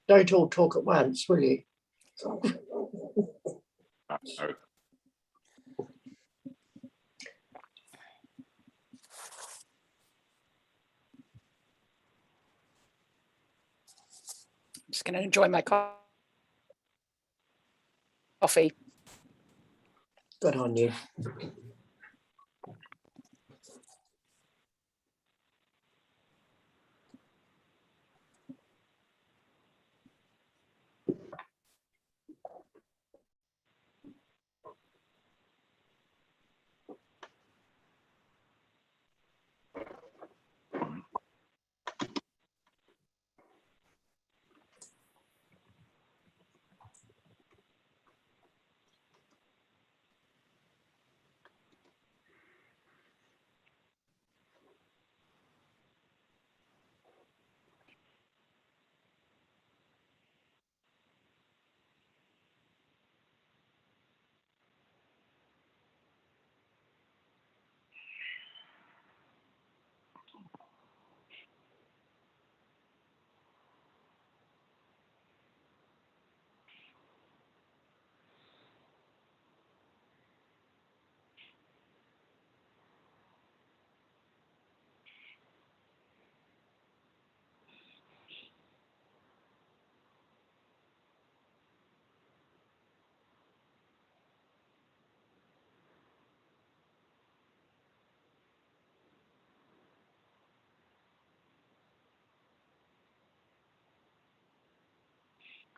Don't all talk at once, will you? No. I'm just going to enjoy my coffee. Good on you.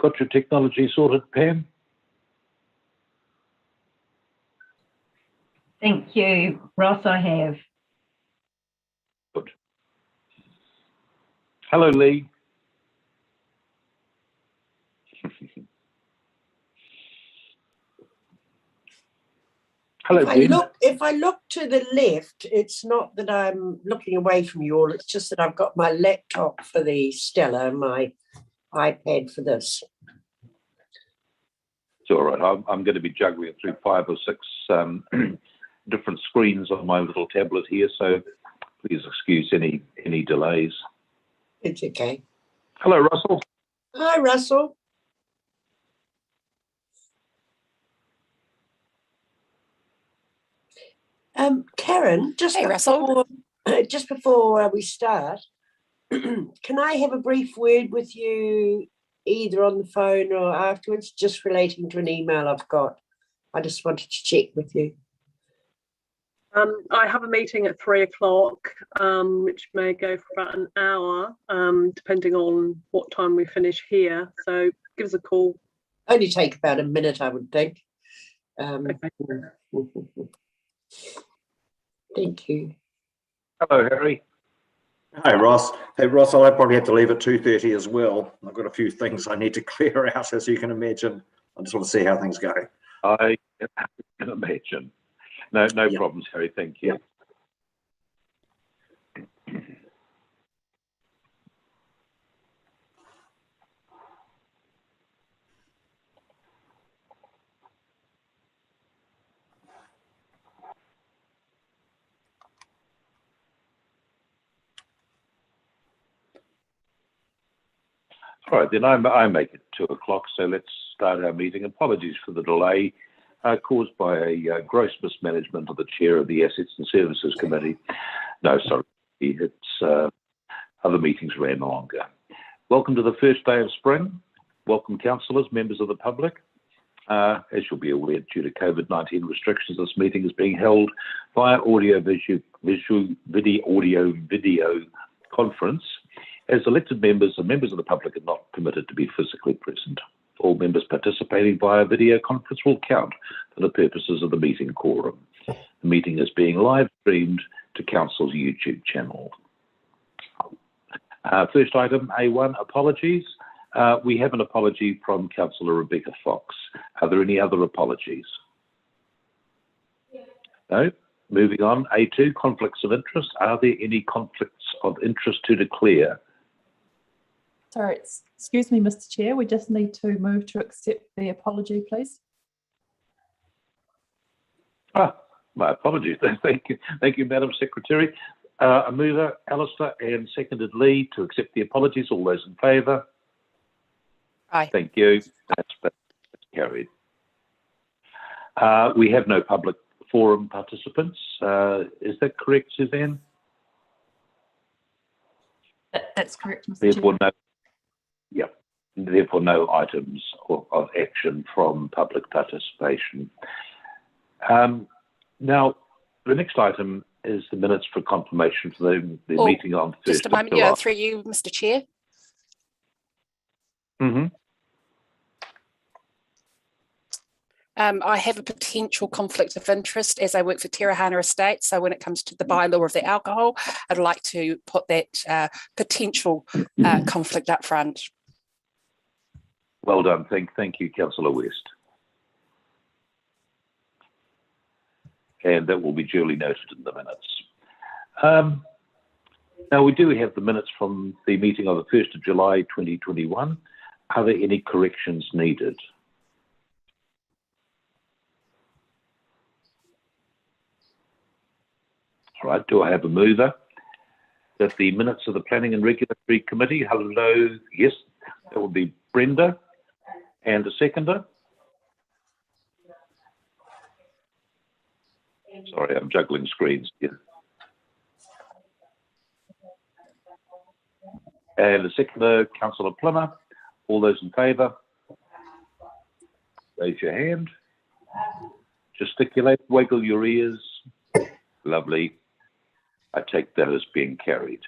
Got your technology sorted, Pam? Thank you, Ross. I have. Good. Hello, Lee. Hello, If I look to the left, it's not that I'm looking away from you all. It's just that I've got my laptop for the Stella and my iPad for this. It's all right. I'm going to be juggling through 5 or 6 different screens on my little tablet here, so please excuse any delays. It's okay. Hello, Russell. Hi, Russell. Karen, Hey, Russell. Just before we start, can I have a brief word with you either on the phone or afterwards, just relating to an email I've got? I just wanted to check with you. I have a meeting at 3 o'clock, which may go for about an hour, depending on what time we finish here. So give us a call. Only take about a minute, I would think. Okay. Thank you. Hello, Harry. Hi, Ross. Hey, Ross, I'll probably have to leave at 2:30 as well. I've got a few things I need to clear out, as you can imagine. I just want to see how things go. I can imagine. No problems, Harry. Thank you. All right, then I make it 2 o'clock, so let's start our meeting. Apologies for the delay caused by a gross mismanagement of the chair of the Assets and Services Committee. No, sorry, it's other meetings ran longer. Welcome to the first day of spring. Welcome, councillors, members of the public. As you'll be aware, due to COVID-19 restrictions, this meeting is being held via audio-video conference. As elected members and members of the public are not permitted to be physically present. All members participating via video conference will count for the purposes of the meeting quorum. The meeting is being live streamed to Council's YouTube channel. First item, A1, apologies. We have an apology from Councillor Rebecca Fox. Are there any other apologies? No? Moving on, A2, conflicts of interest. Are there any conflicts of interest to declare? Sorry, excuse me, Mr. Chair. We just need to move to accept the apology, please. My apologies. Thank you, Madam Secretary. A mover, Alistair, and seconded Lee to accept the apologies. All those in favour? Aye. Thank you. That's carried. We have no public forum participants. Is that correct, Suzanne? That's correct, Mr. Therefore, Chair. therefore no items of action from public participation. Now, the next item is the minutes for confirmation for the Oh, meeting on 1st Just a of moment, July. through you, Mr. Chair. I have a potential conflict of interest as I work for Terahana Estates. So when it comes to the bylaw of the alcohol, I'd like to put that potential conflict up front. Well done. Thank you, Councillor West. And that will be duly noted in the minutes. Now, we do have the minutes from the meeting of the 1st of July 2021. Are there any corrections needed? All right, do I have a mover? That the minutes of the Planning and Regulatory Committee, hello, yes, that would be Brenda. And a seconder? Sorry, I'm juggling screens here. And a seconder, Councillor Plummer. All those in favour? Raise your hand. Gesticulate, waggle your ears. Lovely. I take that as being carried.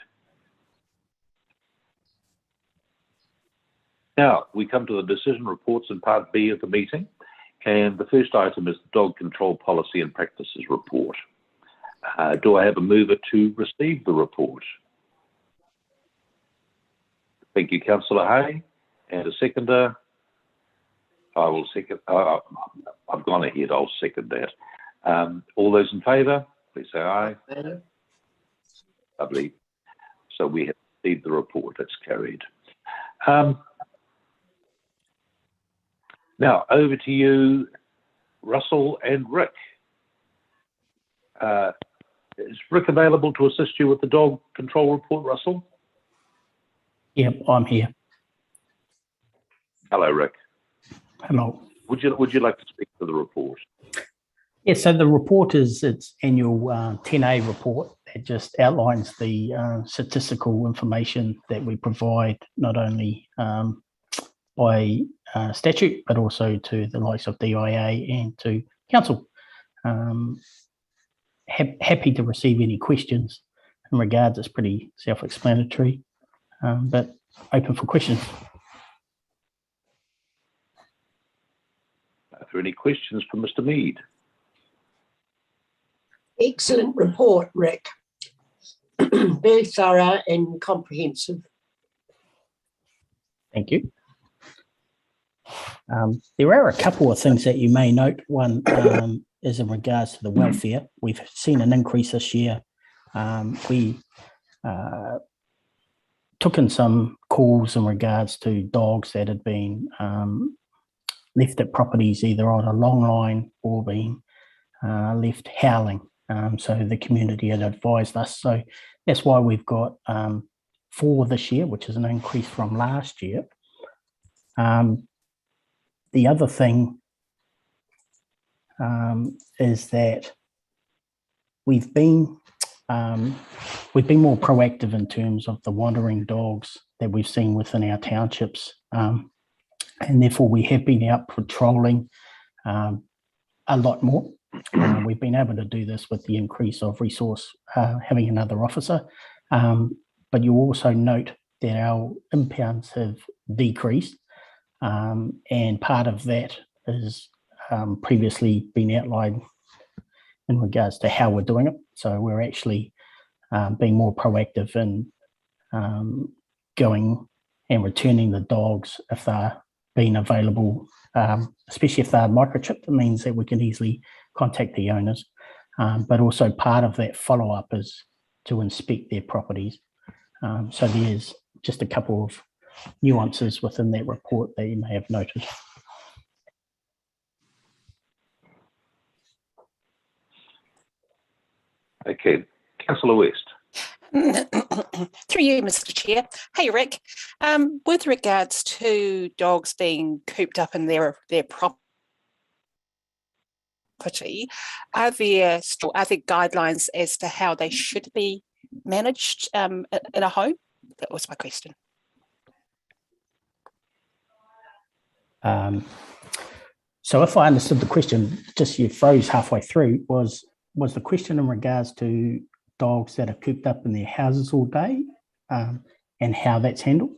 Now, we come to the decision reports in Part B of the meeting, and the first item is the Dog Control Policy and Practices Report. Do I have a mover to receive the report? Thank you, Councillor Hay. And a seconder? I will second. I've gone ahead. I'll second that. All those in favour, please say aye. Lovely. So we have received the report. That's carried. Now, over to you, Russell and Rick. Is Rick available to assist you with the dog control report, Russell? Yep, I'm here. Hello, Rick. Hello. Would you like to speak to the report? Yeah, so the report is its annual 10A report that just outlines the statistical information that we provide not only by statute, but also to the likes of DIA and to council. Happy to receive any questions in regards. It's pretty self-explanatory, but open for questions. Are there any questions for Mr. Mead? Excellent report, Rick. Very thorough and comprehensive. Thank you. There are a couple of things that you may note. One is in regards to the welfare. We've seen an increase this year. We took in some calls in regards to dogs that had been left at properties either on a long line or being left howling. So the community had advised us. So that's why we've got 4 this year, which is an increase from last year. The other thing is that we've been more proactive in terms of the wandering dogs that we've seen within our townships, and therefore we have been out patrolling a lot more. We've been able to do this with the increase of resource, having another officer, but you also note that our impounds have decreased, and part of that is previously been outlined in regards to how we're doing it. So we're actually being more proactive in going and returning the dogs if they're being available, especially if they're microchipped. It means that we can easily contact the owners, but also part of that follow-up is to inspect their properties. So there's just a couple of nuances within that report that you may have noted. Okay, Councillor West. Through you, Mr. Chair. Hey, Rick. With regards to dogs being cooped up in their property, are there guidelines as to how they should be managed in a home? That was my question. So if I understood the question, just you froze halfway through, was the question in regards to dogs that are cooped up in their houses all day and how that's handled?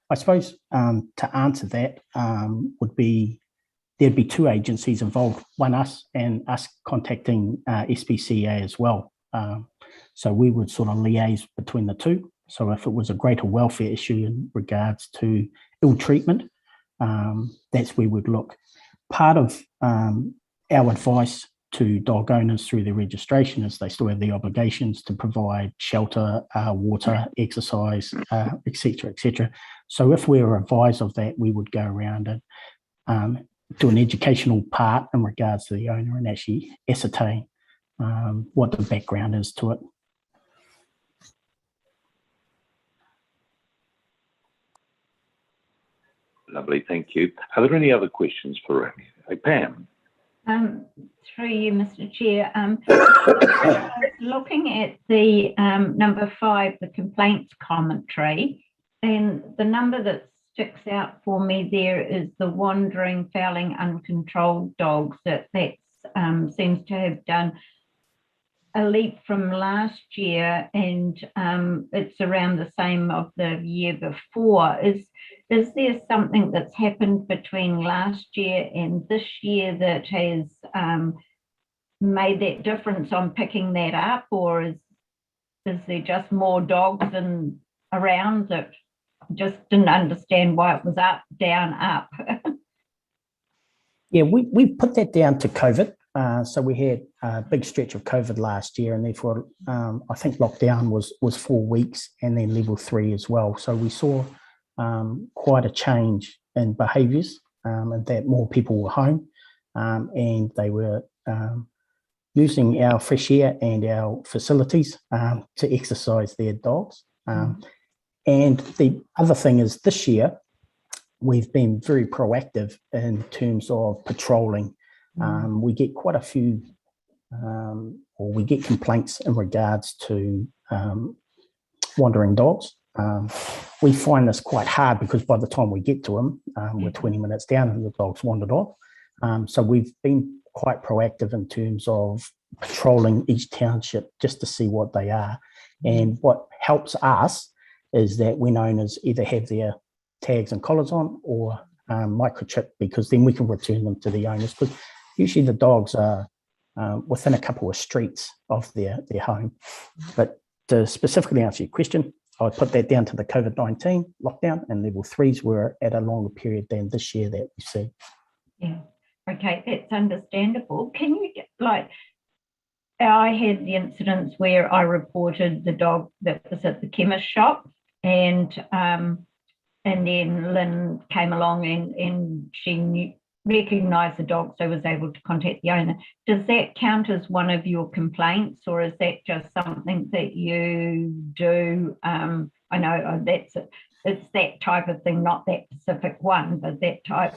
I suppose to answer that would be, there'd be two agencies involved, one us and us contacting SPCA as well. So we would sort of liaise between the two. So if it was a greater welfare issue in regards to ill treatment, that's where we'd look. Part of our advice to dog owners through their registration is they still have the obligations to provide shelter, water, exercise, etc., etc. So if we were advised of that, we would go around and do an educational part in regards to the owner and actually ascertain what the background is to it. Lovely, thank you. Are there any other questions for Rick? Hey, Pam. Through you, Mr. Chair. Looking at the number 5, the complaints commentary, and the number that sticks out for me there is the wandering, fouling, uncontrolled dogs. That seems to have done a leap from last year, and it's around the same of the year before. Is there something that's happened between last year and this year that has made that difference on picking that up, or is there just more dogs around that just didn't understand why it was up, down, up? Yeah, we put that down to COVID. So we had a big stretch of COVID last year, and therefore I think lockdown was 4 weeks, and then level 3 as well. So we saw quite a change in behaviours, and that more people were home, and they were using our fresh air and our facilities to exercise their dogs. And the other thing is, this year we've been very proactive in terms of patrolling. We get quite a few, or we get complaints in regards to wandering dogs. We find this quite hard because by the time we get to them, we're 20 minutes down and the dog's wandered off. So we've been quite proactive in terms of patrolling each township just to see what they are. And what helps us is that when owners either have their tags and collars on or microchip, because then we can return them to the owners, because usually the dogs are within a couple of streets of their home. But to specifically answer your question, I would put that down to the COVID-19 lockdown, and level 3s were at a longer period than this year that we see. Yeah, okay, that's understandable. Can you I had the incidents where I reported the dog that was at the chemist shop, and then Lynn came along and she recognised the dog, so was able to contact the owner. Does that count as one of your complaints, or is that just something that you do? I know it's that type of thing, not that specific one, but that type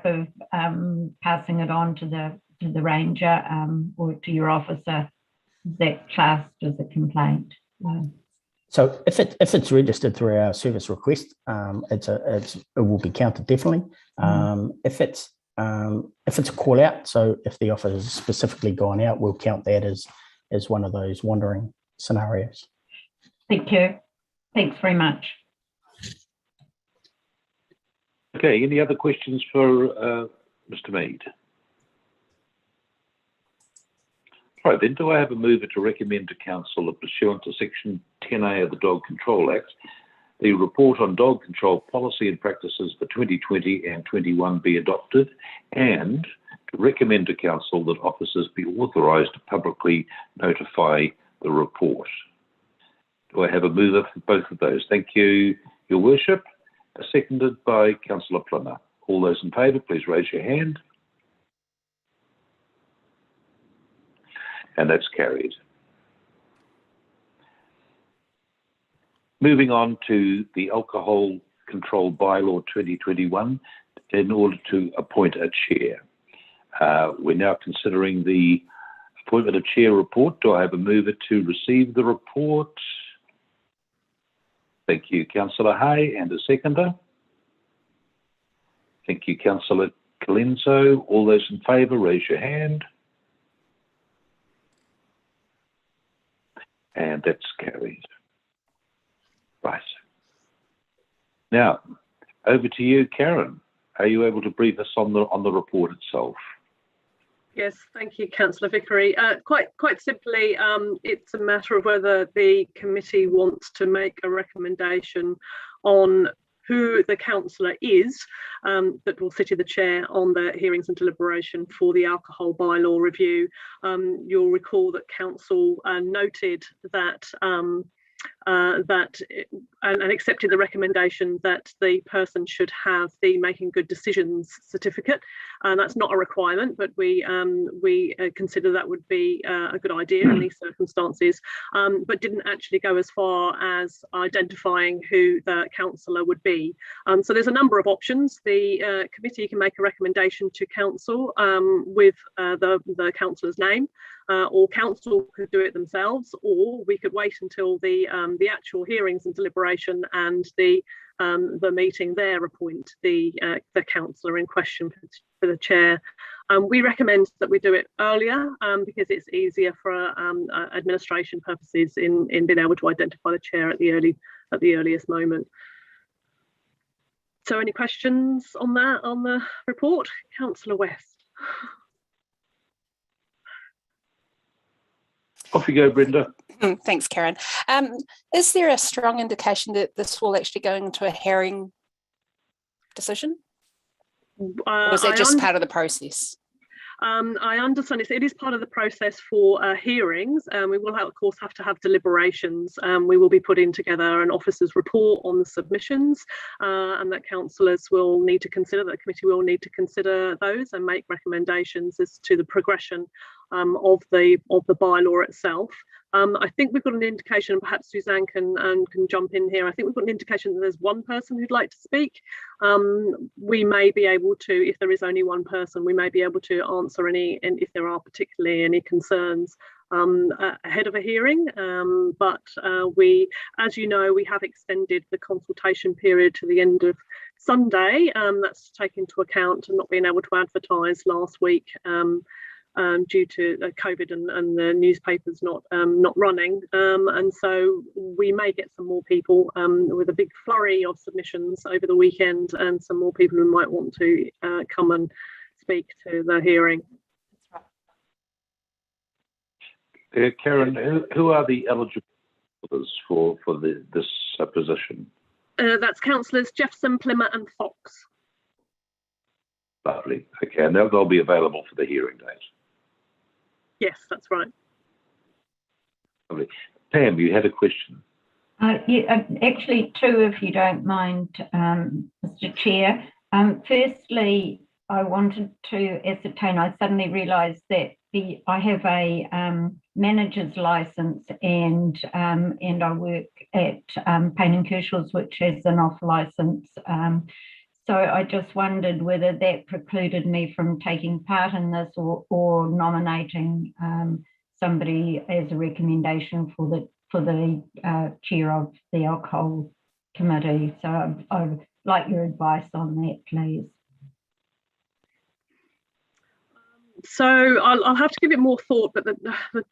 of passing it on to the ranger or to your officer. Is that classed as a complaint? So if it's registered through our service request, it will be counted definitely. If it's a call out, so if the officer has specifically gone out, we'll count that as one of those wandering scenarios. Thank you. Thanks very much. Okay, any other questions for Mr. Mead? Right, then do I have a mover to recommend to Council that pursuant to Section 10A of the Dog Control Act, the report on dog control policy and practices for 2020 and 21 be adopted, and to recommend to Council that officers be authorised to publicly notify the report. Do I have a mover for both of those? Thank you, Your Worship. Seconded by Councillor Plummer. All those in favour, please raise your hand. And that's carried. Moving on to the Alcohol Control Bylaw 2021, in order to appoint a chair. We're now considering the appointment of chair report. Do I have a mover to receive the report? Thank you, Councillor Hay, and a seconder. Thank you, Councillor Colenso. All those in favour, raise your hand. And that's carried. Right. Now, over to you, Karen. Are you able to brief us on the report itself? Yes, thank you, Councillor Vickery. Quite simply, it's a matter of whether the committee wants to make a recommendation on who the councillor is that will sit in the chair on the hearings and deliberation for the alcohol bylaw review. You'll recall that council noted that and accepted the recommendation that the person should have the Making Good Decisions certificate. That's not a requirement, but we consider that would be a good idea in these circumstances, but didn't actually go as far as identifying who the councillor would be. So there's a number of options. The committee can make a recommendation to council with the councillor's name, or council could do it themselves, or we could wait until the actual hearings and deliberation and the meeting there appoint the councillor in question for the chair. We recommend that we do it earlier because it's easier for administration purposes in being able to identify the chair at the earliest moment. So any questions on that, on the report? Councillor West. Off you go, Brenda. Thanks, Karen. Is there a strong indication that this will actually go into a hearing decision? Or is that just part of the process? I understand it is part of the process for hearings. We will, of course, have to have deliberations. We will be putting together an officer's report on the submissions, and that councillors will need to consider, that committee will need to consider those and make recommendations as to the progression of the bylaw itself. I think we've got an indication, perhaps Suzanne can jump in here. I think we've got an indication that there's one person who'd like to speak. We may be able to, if there is only one person, we may be able to answer any, and if there are particularly any concerns ahead of a hearing. But we, as you know, we have extended the consultation period to the end of Sunday. That's taken into account and not being able to advertise last week due to COVID and the newspapers not running, and so we may get some more people with a big flurry of submissions over the weekend, and some more people who might want to come and speak to the hearing. Karen, who are the eligible for this position? That's councillors Jeffson, Plimmer and Fox. Lovely. Okay, and they'll be available for the hearing date. Yes, that's right. Lovely. Pam, you had a question. Yeah, actually two, if you don't mind, Mr. Chair. Firstly, I wanted to ascertain, I suddenly realised that I have a manager's licence and I work at Payne & Kershaw's, which has an off licence. So I just wondered whether that precluded me from taking part in this or nominating somebody as a recommendation for the chair of the alcohol committee. So I'd like your advice on that, please. So I'll have to give it more thought, but the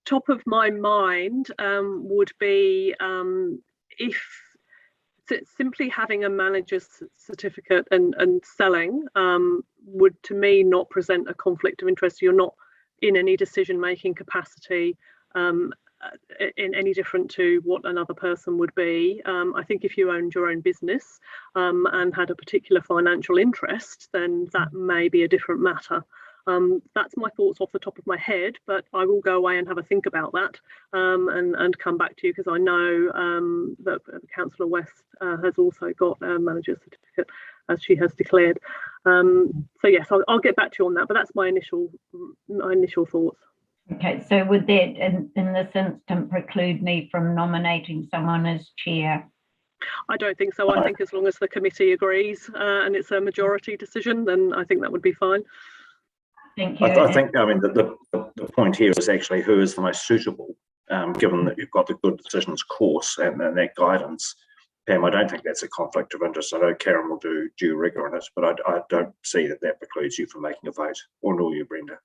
top of my mind would be if simply having a manager's certificate and selling would, to me, not present a conflict of interest. You're not in any decision-making capacity in any different to what another person would be. I think if you owned your own business and had a particular financial interest, then that may be a different matter. That's my thoughts off the top of my head, but I will go away and have a think about that and come back to you, because I know that Councillor West has also got a manager's certificate, as she has declared. So yes, I'll get back to you on that, but that's my initial thoughts. Okay, so would that in this instant preclude me from nominating someone as chair? I don't think so. I think as long as the committee agrees and it's a majority decision, then I think that would be fine. Thank you. I think, I mean, the point here is actually who is the most suitable, given that you've got the good decisions course and that guidance. Pam, I don't think that's a conflict of interest. I know Karen will do due rigor on it, but I don't see that precludes you from making a vote, or nor you, Brenda.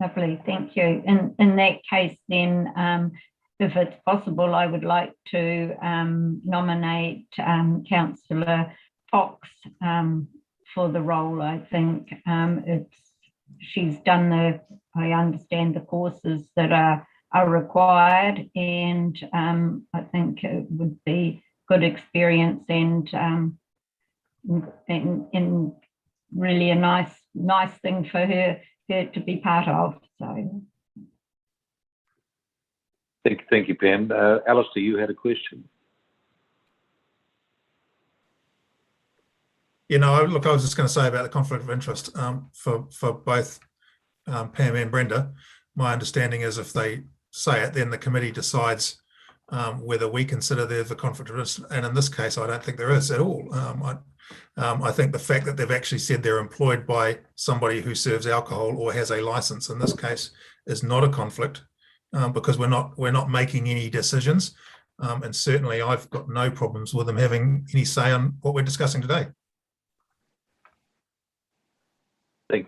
Lovely, thank you. In that case, then, if it's possible, I would like to nominate Councillor Fox for the role. I think she's done I understand the courses that are required, and I think it would be good experience and really a nice thing for her to be part of. So Thank you, Pam. Alistair, you had a question. Look, I was just going to say about the conflict of interest for both Pam and Brenda. My understanding is if they say it, then the committee decides whether we consider there's a conflict of interest. And in this case, I don't think there is at all. I think the fact that they've actually said they're employed by somebody who serves alcohol or has a license in this case is not a conflict. Because we're not making any decisions, and certainly I've got no problems with them having any say on what we're discussing today.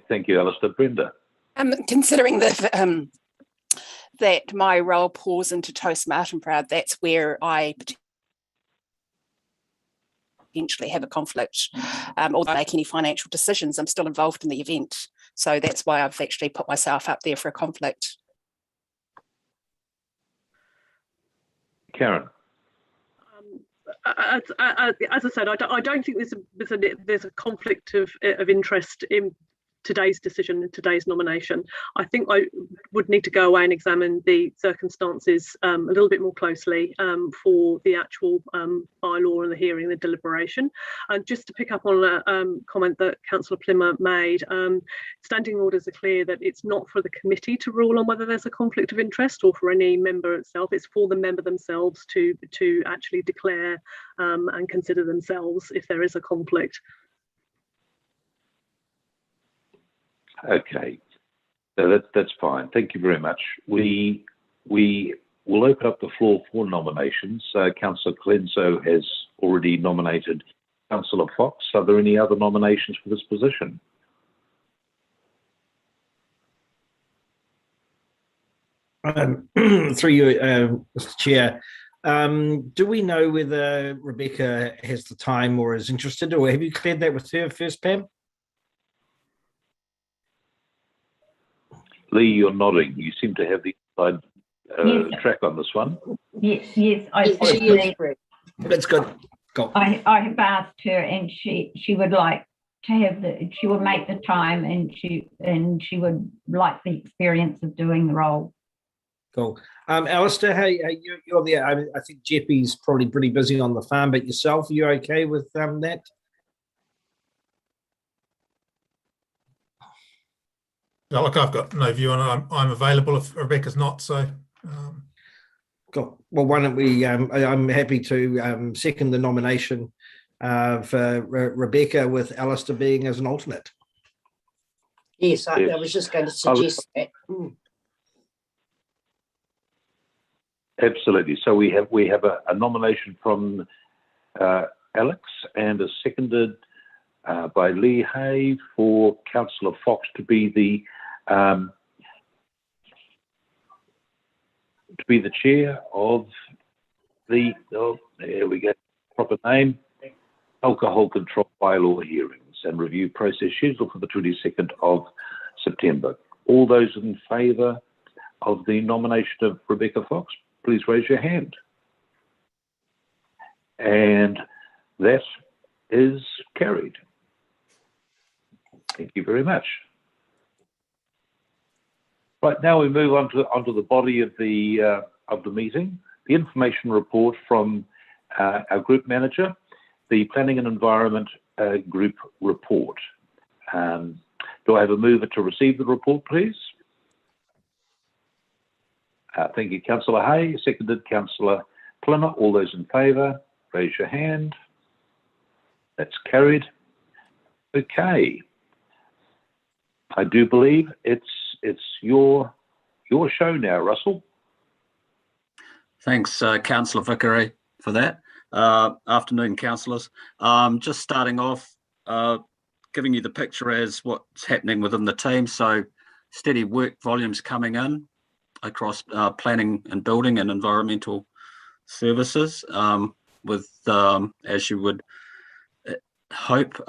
Thank you, Alistair. Brenda. Considering that that my role pours into Toast Martin Proud, that's where I potentially have a conflict. Although I make any financial decisions, I'm still involved in the event, so that's why I've actually put myself up there for a conflict. Karen. As I said, I don't think there's a conflict of interest in today's decision and today's nomination. I think I would need to go away and examine the circumstances a little bit more closely for the actual bylaw and the hearing, the deliberation. And just to pick up on a comment that Councillor Plimmer made, standing orders are clear that it's not for the committee to rule on whether there's a conflict of interest or for any member itself. It's for the member themselves to actually declare and consider themselves if there is a conflict. Okay, so that's fine. Thank you very much. We will open up the floor for nominations. Councillor Colenso has already nominated Councillor Fox. Are there any other nominations for this position? Through you, Mr. Chair, do we know whether Rebecca has the time or is interested, or have you cleared that with her first, Pam? Lee, you're nodding. You seem to have the inside track on this one. Yes, I certainly. That's good. Go. I have asked her, and she would like to have she would make the time, and she would like the experience of doing the role. Cool. Alistair, hey, you're there. I think Jeppy's probably pretty busy on the farm, but yourself, are you okay with that? No, look, I've got no view on it. I'm available if Rebecca's not. So, cool. Well, why don't we? I'm happy to second the nomination for Rebecca, with Alistair being as an alternate. Yes, I was just going to suggest that. Absolutely. So we have a nomination from Alex and a seconded by Lee Hay for Councillor Fox to be the chair of the there we go, proper name, alcohol control bylaw hearings and review process scheduled for the 22nd of September. All those in favour of the nomination of Rebecca Fox, please raise your hand. And that is carried. Thank you very much. Right, now we move on to the body of the meeting, the information report from our group manager, the Planning and Environment group report. Do I have a mover to receive the report, please? Thank you, Councillor Hay. Seconded, Councillor Plymmer. All those in favour, raise your hand. That's carried. Okay. I do believe it's your show now, Russell. Thanks, Councillor Vickery, for that. Afternoon, councillors. Just starting off, giving you the picture as what's happening within the team. So steady work volumes coming in across planning and building and environmental services, with, as you would hope,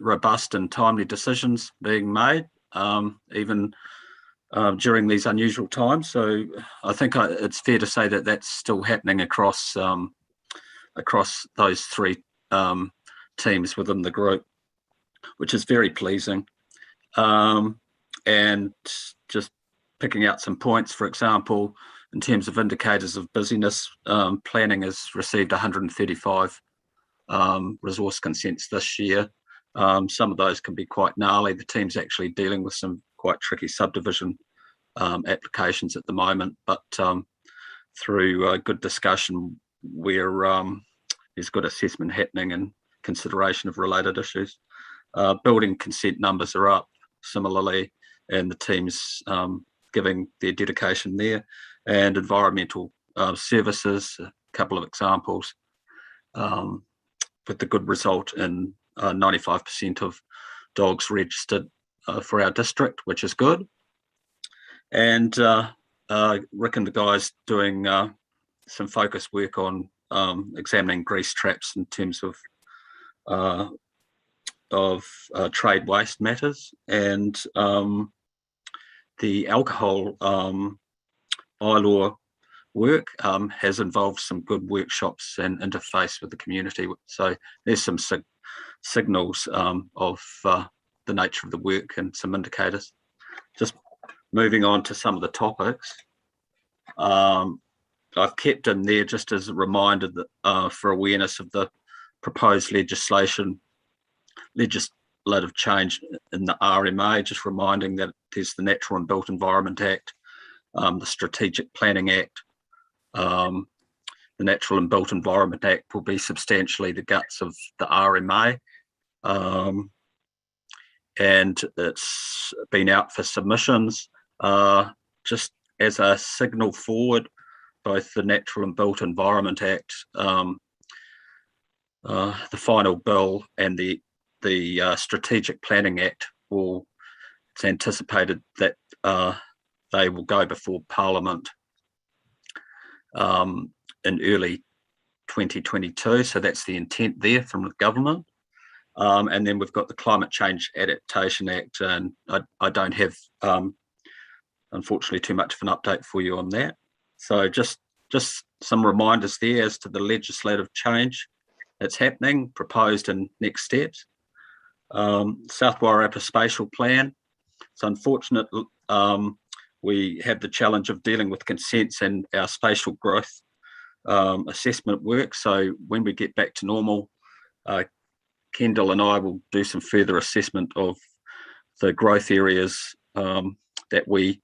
robust and timely decisions being made, even during these unusual times. So I think it's fair to say that that's still happening across those three teams within the group, which is very pleasing. And just picking out some points, for example, in terms of indicators of busyness, planning has received 135 resource consents this year. Some of those can be quite gnarly. The team's actually dealing with some quite tricky subdivision applications at the moment, but through good discussion, there's good assessment happening and consideration of related issues. Building consent numbers are up similarly, and the team's giving their dedication there. And environmental services, a couple of examples, with the good result in 95% of dogs registered for our district, which is good. And Rick and the guys doing some focused work on examining grease traps in terms of trade waste matters, and the alcohol bylaw work has involved some good workshops and interface with the community. So there's some signals of the nature of the work and some indicators. Just moving on to some of the topics. I've kept in there just as a reminder that for awareness of the proposed legislative change in the RMA, just reminding that there's the Natural and Built Environment Act, the Strategic Planning Act. The Natural and Built Environment Act will be substantially the guts of the RMA, and it's been out for submissions. Just as a signal forward, both the Natural and Built Environment Act, the final bill, and the Strategic Planning Act it's anticipated that they will go before Parliament in early 2022. So that's the intent there from the government. And then we've got the Climate Change Adaptation Act, and I don't have, unfortunately, too much of an update for you on that. So just some reminders there as to the legislative change that's happening, proposed and next steps. South Wairarapa Spatial Plan. It's unfortunate we have the challenge of dealing with consents and our spatial growth assessment work. So when we get back to normal, Kendall and I will do some further assessment of the growth areas that we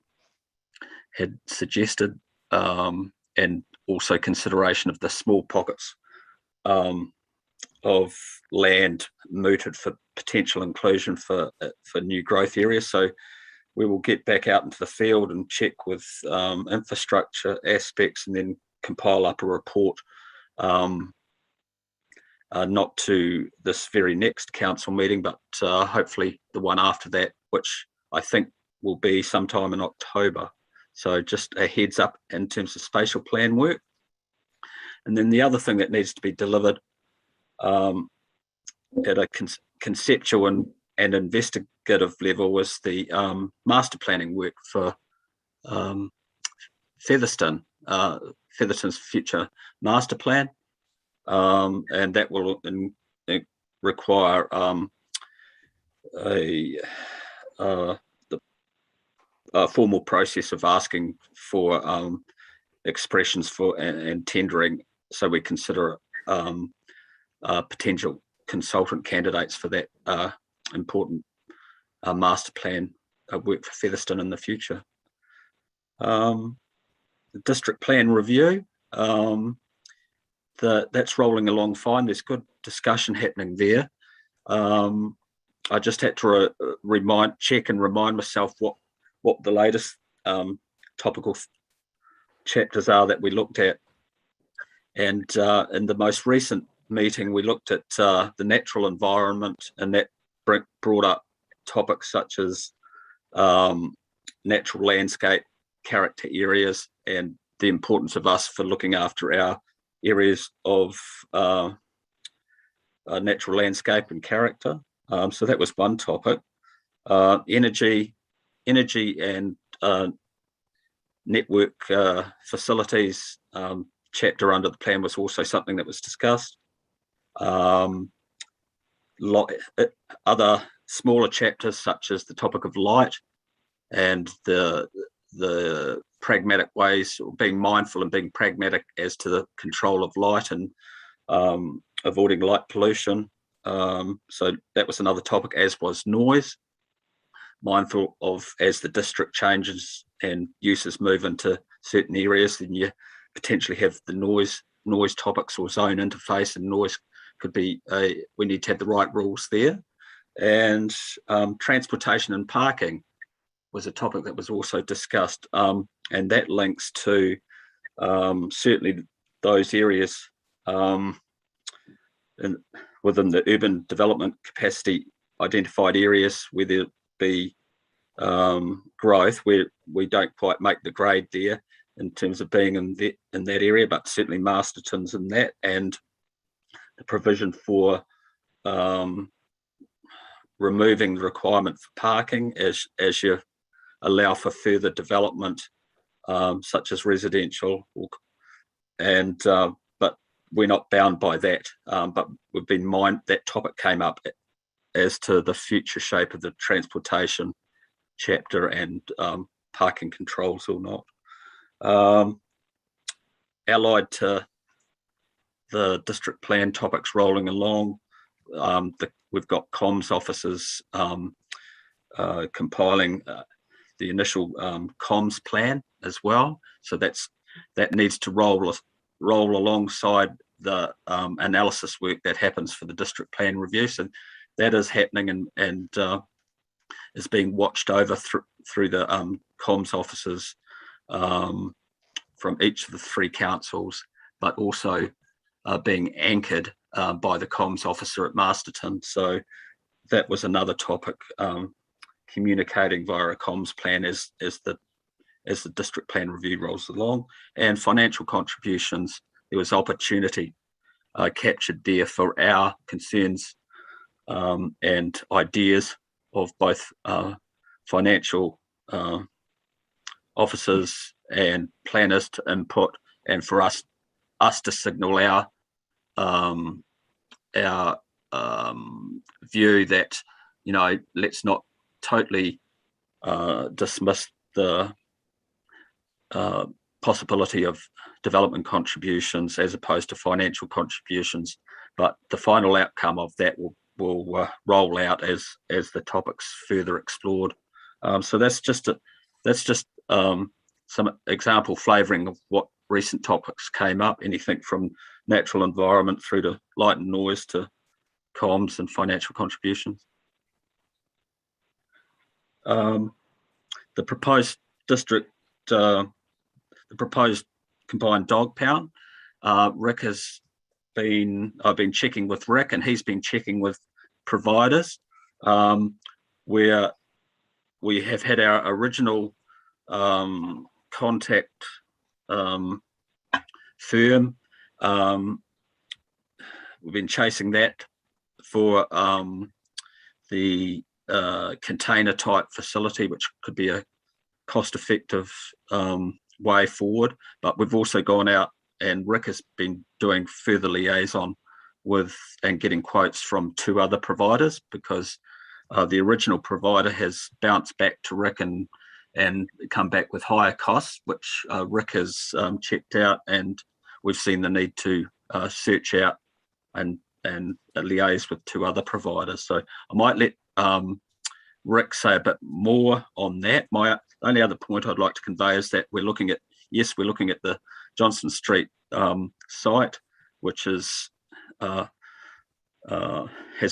had suggested, and also consideration of the small pockets of land mooted for potential inclusion for new growth areas. So we will get back out into the field and check with infrastructure aspects, and then compile up a report, not to this very next council meeting, but hopefully the one after that, which I think will be sometime in October. So just a heads up in terms of spatial plan work. And then the other thing that needs to be delivered at a conceptual and investigative level was the master planning work for Featherston's future master plan, and that will require a formal process of asking for expressions for and tendering, so we consider potential consultant candidates for that important master plan work for Featherston in the future. district plan review. That's rolling along fine. There's good discussion happening there. I just had to check and remind myself what the latest topical chapters are that we looked at. And in the most recent meeting, we looked at the natural environment, and that brought up topics such as natural landscape, character areas, and the importance of us for looking after our areas of natural landscape and character. So that was one topic. Energy and network facilities chapter under the plan was also something that was discussed. Other smaller chapters such as the topic of light and the pragmatic ways, or being mindful and being pragmatic as to the control of light and avoiding light pollution. So that was another topic, as was noise. Mindful of, as the district changes and uses move into certain areas, then you potentially have the noise topics or zone interface, and noise could be we need to have the right rules there. And transportation and parking was a topic that was also discussed, and that links to certainly those areas within the urban development capacity identified areas where there be growth, where we don't quite make the grade there in terms of being in that area, but certainly Masterton's in that, and the provision for removing the requirement for parking as you allow for further development, such as residential, but we're not bound by that. But we've been that topic came up as to the future shape of the transportation chapter and parking controls or not. Allied to the district plan topics rolling along, we've got comms officers compiling the initial comms plan as well. So that needs to roll alongside the analysis work that happens for the district plan review. So that is happening and is being watched over through the comms officers from each of the three councils, but also being anchored by the comms officer at Masterton. So that was another topic, communicating via a comms plan as the district plan review rolls along. And financial contributions, there was opportunity captured there for our concerns and ideas of both financial officers and planners to input, and for us to signal our view that, let's not totally dismiss the possibility of development contributions as opposed to financial contributions, but the final outcome of that will roll out as the topics further explored. So that's just some example flavouring of what recent topics came up, anything from natural environment through to light and noise to comms and financial contributions. The proposed district, the proposed combined dog pound, I've been checking with Rick, and he's been checking with providers, where we have had our original contact firm. We've been chasing that for the container type facility, which could be a cost-effective way forward. But we've also gone out, and Rick has been doing further liaison with and getting quotes from two other providers, because the original provider has bounced back to Rick and come back with higher costs, which Rick has checked out, and we've seen the need to search out and liaise with two other providers. So I might let Rick say a bit more on that. My only other point I'd like to convey is that we're looking at yes, we're looking at the Johnson Street site, which is has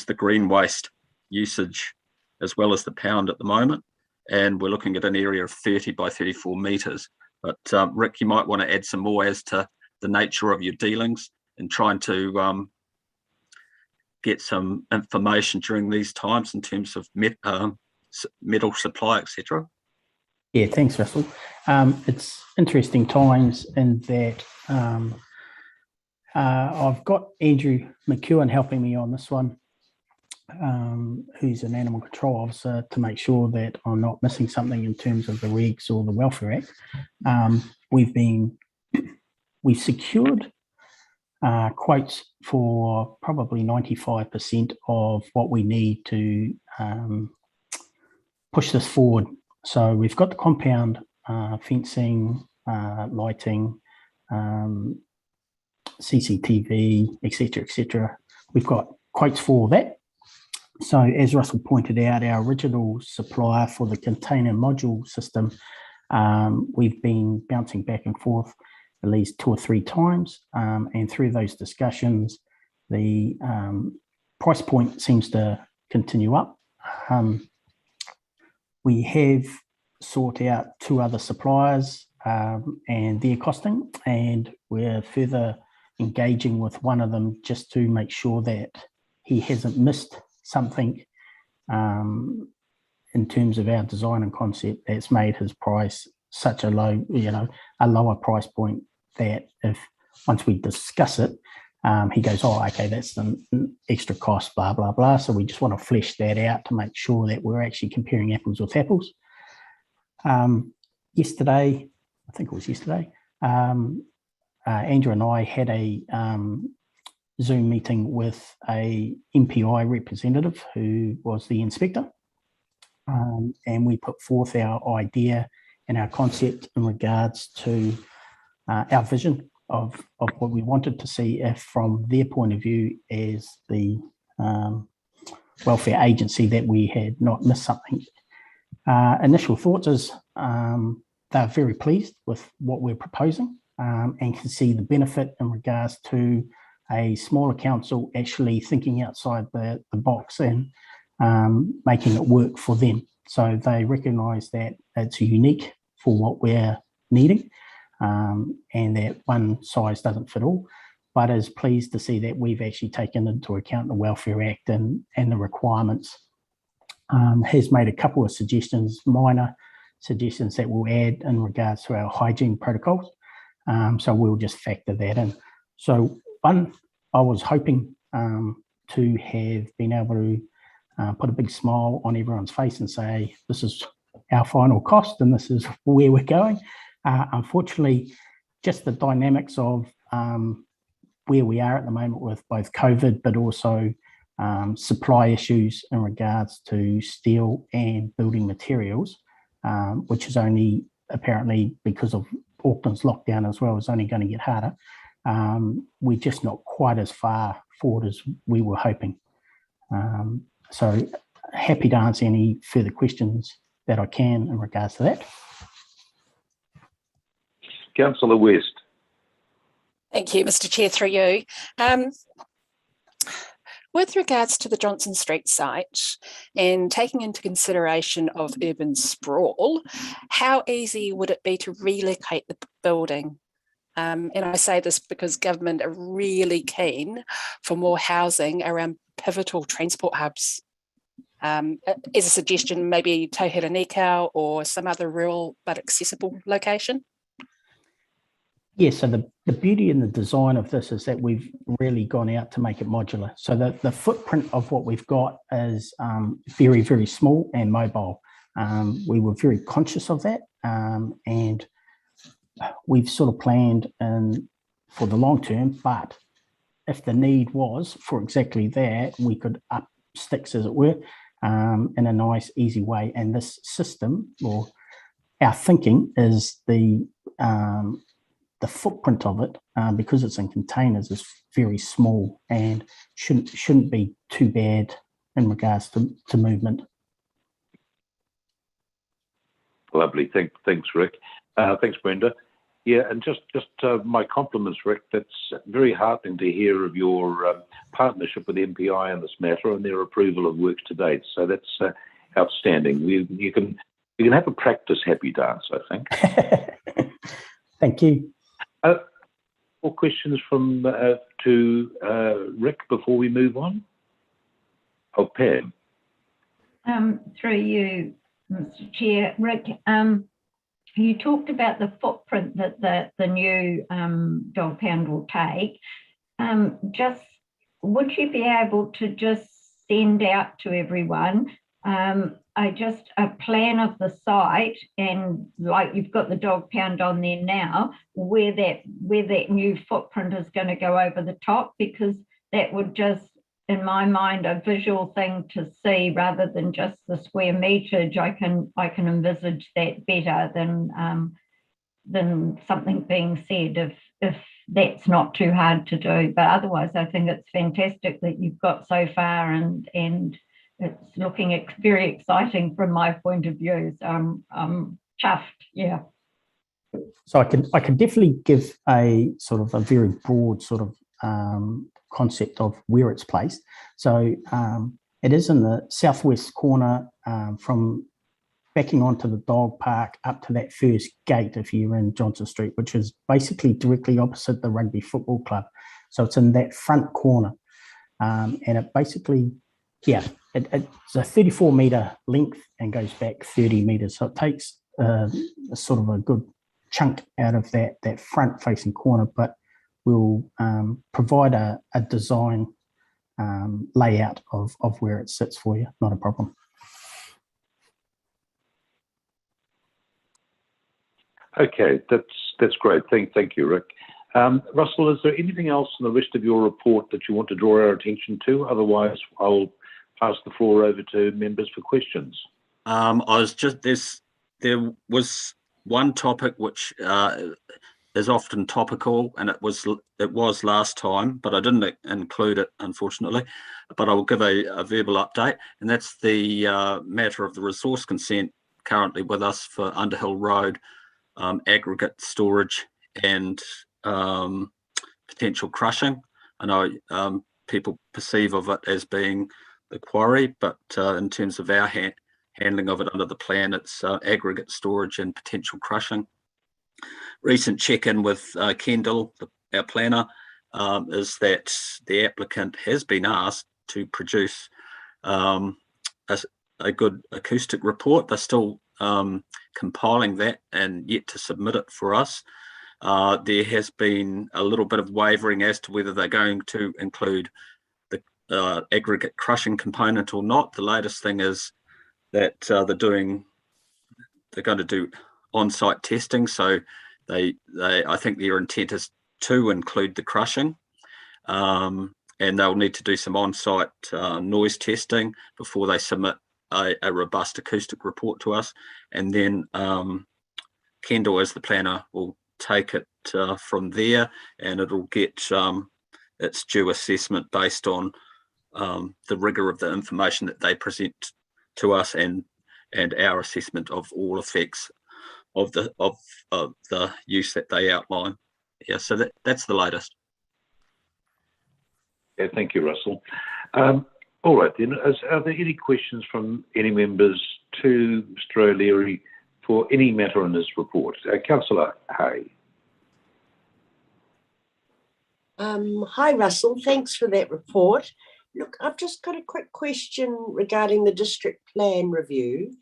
the green waste usage as well as the pound at the moment, and we're looking at an area of 30 by 34 metres. But Rick, you might want to add some more as to the nature of your dealings and trying to get some information during these times in terms of metal supply, etc. Yeah, thanks, Russell. It's interesting times in that I've got Andrew McEwen helping me on this one, who's an animal control officer, to make sure that I'm not missing something in terms of the regs or the Welfare Act. We've secured quotes for probably 95% of what we need to push this forward. So we've got the compound, fencing, lighting, CCTV, etc., etc. We've got quotes for that. So as Russell pointed out, our original supplier for the container module system, we've been bouncing back and forth at least 2 or 3 times. And through those discussions, the price point seems to continue up. We have sought out 2 other suppliers and their costing, and we're further engaging with one of them just to make sure that he hasn't missed something in terms of our design and concept that's made his price such a low, a lower price point that if once we discuss it, he goes, oh, okay, that's an extra cost, blah, blah, blah. So we just want to flesh that out to make sure that we're actually comparing apples with apples. Yesterday, I think it was yesterday, Andrew and I had a Zoom meeting with a MPI representative who was the inspector. And we put forth our idea and our concept in regards to our vision of what we wanted to see if from their point of view as the welfare agency that we had not missed something. Initial thoughts is they're very pleased with what we're proposing and can see the benefit in regards to a smaller council actually thinking outside the box and making it work for them. So they recognise that it's unique for what we're needing and that one size doesn't fit all, but is pleased to see that we've actually taken into account the Welfare Act and the requirements. Has made a couple of suggestions, minor suggestions that we'll add in regards to our hygiene protocols. So we'll just factor that in. So one, I was hoping to have been able to put a big smile on everyone's face and say, this is our final cost and this is where we're going. Unfortunately, just the dynamics of where we are at the moment with both COVID, but also supply issues in regards to steel and building materials, which is only apparently because of Auckland's lockdown as well, is only going to get harder. We're just not quite as far forward as we were hoping. So happy to answer any further questions that I can in regards to that. Councillor West. Thank you, Mr. Chair, through you. With regards to the Johnson Street site and taking into consideration of urban sprawl, how easy would it be to relocate the building? And I say this because government are really keen for more housing around pivotal transport hubs. As a suggestion, maybe Tohira or some other rural but accessible location. Yeah, so the beauty in the design of this is that we've really gone out to make it modular. So the footprint of what we've got is very, very small and mobile. We were very conscious of that, and we've sort of planned for the long term, but if the need was for exactly that, we could up sticks, as it were, in a nice, easy way. And this system, or our thinking, is the footprint of it, because it's in containers, is very small and shouldn't be too bad in regards to movement. Lovely. Thanks, Rick. Thanks, Brenda. Yeah, and just my compliments, Rick. That's very heartening to hear of your partnership with MPI on this matter and their approval of works to date. So that's outstanding. You can have a practice happy dance, I think. Thank you. More questions from to Rick before we move on? Oh, Pam. Through you, Mr. Chair. Rick, you talked about the footprint that the new dog pound will take. Would you be able to just send out to everyone a plan of the site, and like you've got the dog pound on there now, where that new footprint is going to go over the top, because that would just, in my mind, a visual thing to see rather than just the square meterage. I can envisage that better than something being said, if that's not too hard to do. But otherwise, I think it's fantastic that you've got so far, and it's looking very exciting from my point of view. So I'm chuffed. Yeah. So I can definitely give a sort of a very broad sort of concept of where it's placed. So it is in the southwest corner, from backing onto the dog park up to that first gate if you're in Johnson Street, which is basically directly opposite the rugby football club. So it's in that front corner, and it basically, yeah, it's a 34-metre length and goes back 30 metres. So it takes a sort of a good chunk out of that front-facing corner, but we'll provide a design layout of where it sits for you. Not a problem. Okay, that's great. Thank you, Rick. Russell, is there anything else in the rest of your report that you want to draw our attention to? Otherwise, I'll pass the floor over to members for questions. There was one topic which is often topical, and it was last time, but I didn't include it, unfortunately. But I will give a verbal update, and that's the matter of the resource consent currently with us for Underhill Road, aggregate storage and potential crushing. I know people perceive of it as being the quarry, but in terms of our handling of it under the plan, it's aggregate storage and potential crushing. Recent check-in with Kendall, our planner, is that the applicant has been asked to produce a good acoustic report. They're still compiling that and yet to submit it for us. There has been a little bit of wavering as to whether they're going to include the aggregate crushing component or not. The latest thing is that they're going to do on-site testing, so I think their intent is to include the crushing, and they'll need to do some on-site noise testing before they submit a robust acoustic report to us, and then Kendall, as the planner, will take it from there, and it'll get its due assessment based on the rigor of the information that they present to us and our assessment of all effects of the use that they outline. Yeah, so that's the latest. Yeah, thank you, Russell. All right, then, are there any questions from any members to Mr. O'Leary for any matter in this report? Councillor Hay. Hi, Russell. Thanks for that report. Look, I've just got a quick question regarding the district plan review.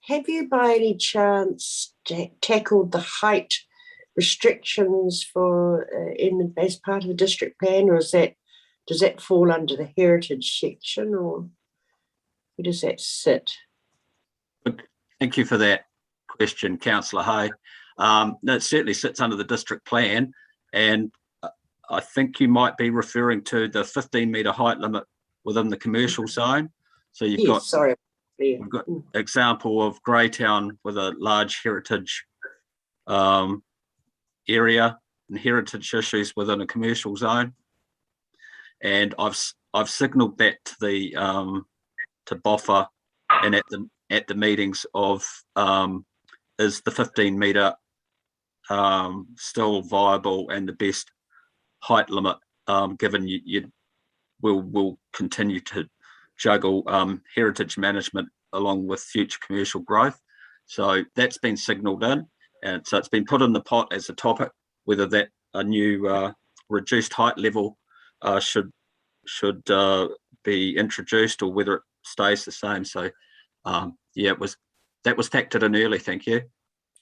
Have you by any chance tackled the height restrictions as part of the district plan, or does that fall under the heritage section, or where does that sit? Thank you for that question, Councillor Hay. It certainly sits under the district plan, and I think you might be referring to the 15-metre height limit within the commercial zone. So you've we've got example of Greytown with a large heritage area and heritage issues within a commercial zone, and I've signalled that to the to BOFA and at the meetings of is the 15-metre still viable and the best height limit, given you will continue to juggle heritage management along with future commercial growth. So that's been signalled in, and so it's been put in the pot as a topic, whether that a new reduced height level should be introduced or whether it stays the same. So yeah, that was factored in early. Thank you.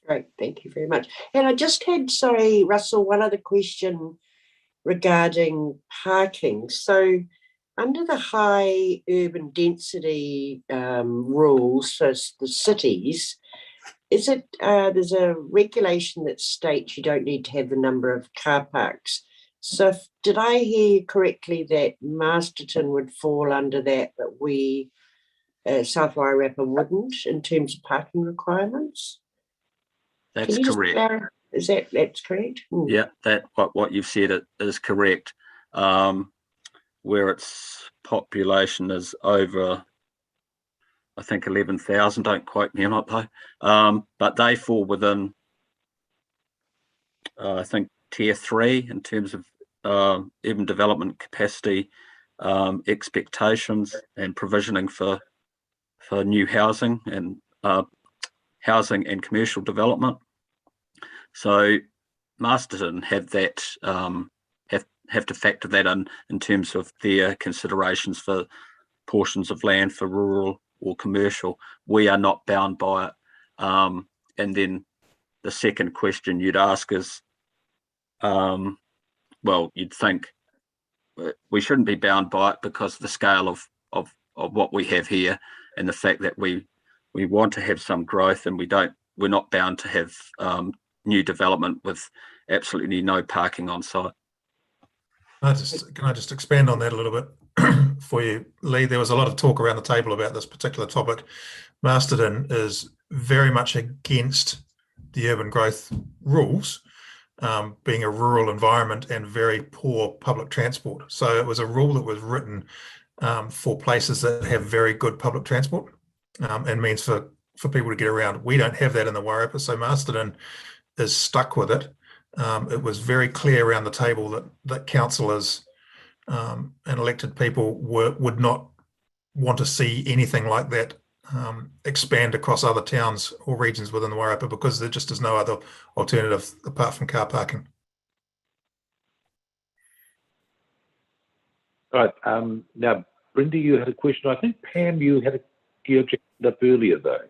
Great, thank you very much. And I just had, sorry, Russell, one other question regarding parking. So under the high urban density rules for the cities, is it, there's a regulation that states you don't need to have the number of car parks. So did I hear correctly that Masterton would fall under that, but we, South Wairarapa wouldn't in terms of parking requirements? That's correct. Is that's correct? Yeah, that what you've said is correct. Where its population is over, I think 11,000. Don't quote me on it though. But they fall within, I think, tier 3 in terms of urban development capacity, expectations, and provisioning for new housing and commercial development. So Masterton have that have to factor that in terms of their considerations for portions of land for rural or commercial. We are not bound by it. And then the second question you'd ask is, well, you'd think we shouldn't be bound by it because the scale of what we have here and the fact that we want to have some growth, and we're not bound to have new development with absolutely no parking on site. Can I just expand on that a little bit for you, Lee? There was a lot of talk around the table about this particular topic. Masterton is very much against the urban growth rules, being a rural environment and very poor public transport. So it was a rule that was written for places that have very good public transport and means for people to get around. We don't have that in the Wairarapa, so Masterton is stuck with it. It was very clear around the table that councillors and elected people would not want to see anything like that expand across other towns or regions within the Wairarapa, because there just is no other alternative apart from car parking. All right. Now, Brenda, you had a question. I think, Pam, you had your hand up earlier, though.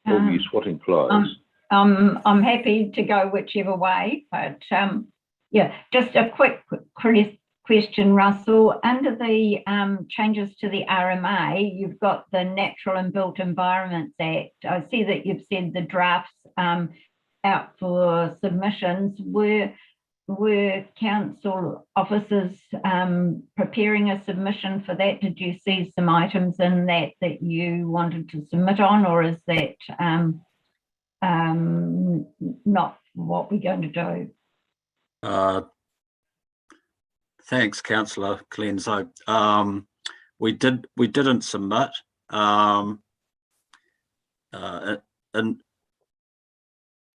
Or were you swatting flies? I'm happy to go whichever way, but yeah, just a quick question, Russell. Under the changes to the RMA, you've got the Natural and Built Environments Act. I see that you've said the drafts out for submissions. Were council officers preparing a submission for that? Did you see some items in that you wanted to submit on, or is that not what we're going to do? Thanks, Councillor Clenzo. We didn't submit, and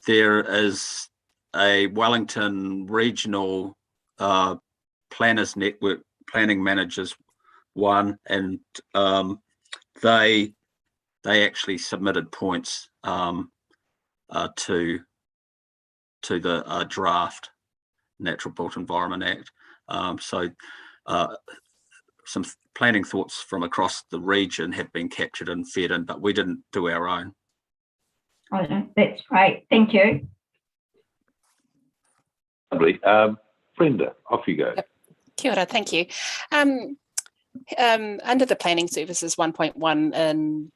there is a Wellington Regional Planners Network, Planning Managers one, and they actually submitted points to the draft Natural Built Environment Act. So some planning thoughts from across the region have been captured and fed in, but we didn't do our own. Oh, that's great. Thank you. Lovely. Brenda, off you go. Yep. Kia ora, thank you. Under the Planning Services 1.1,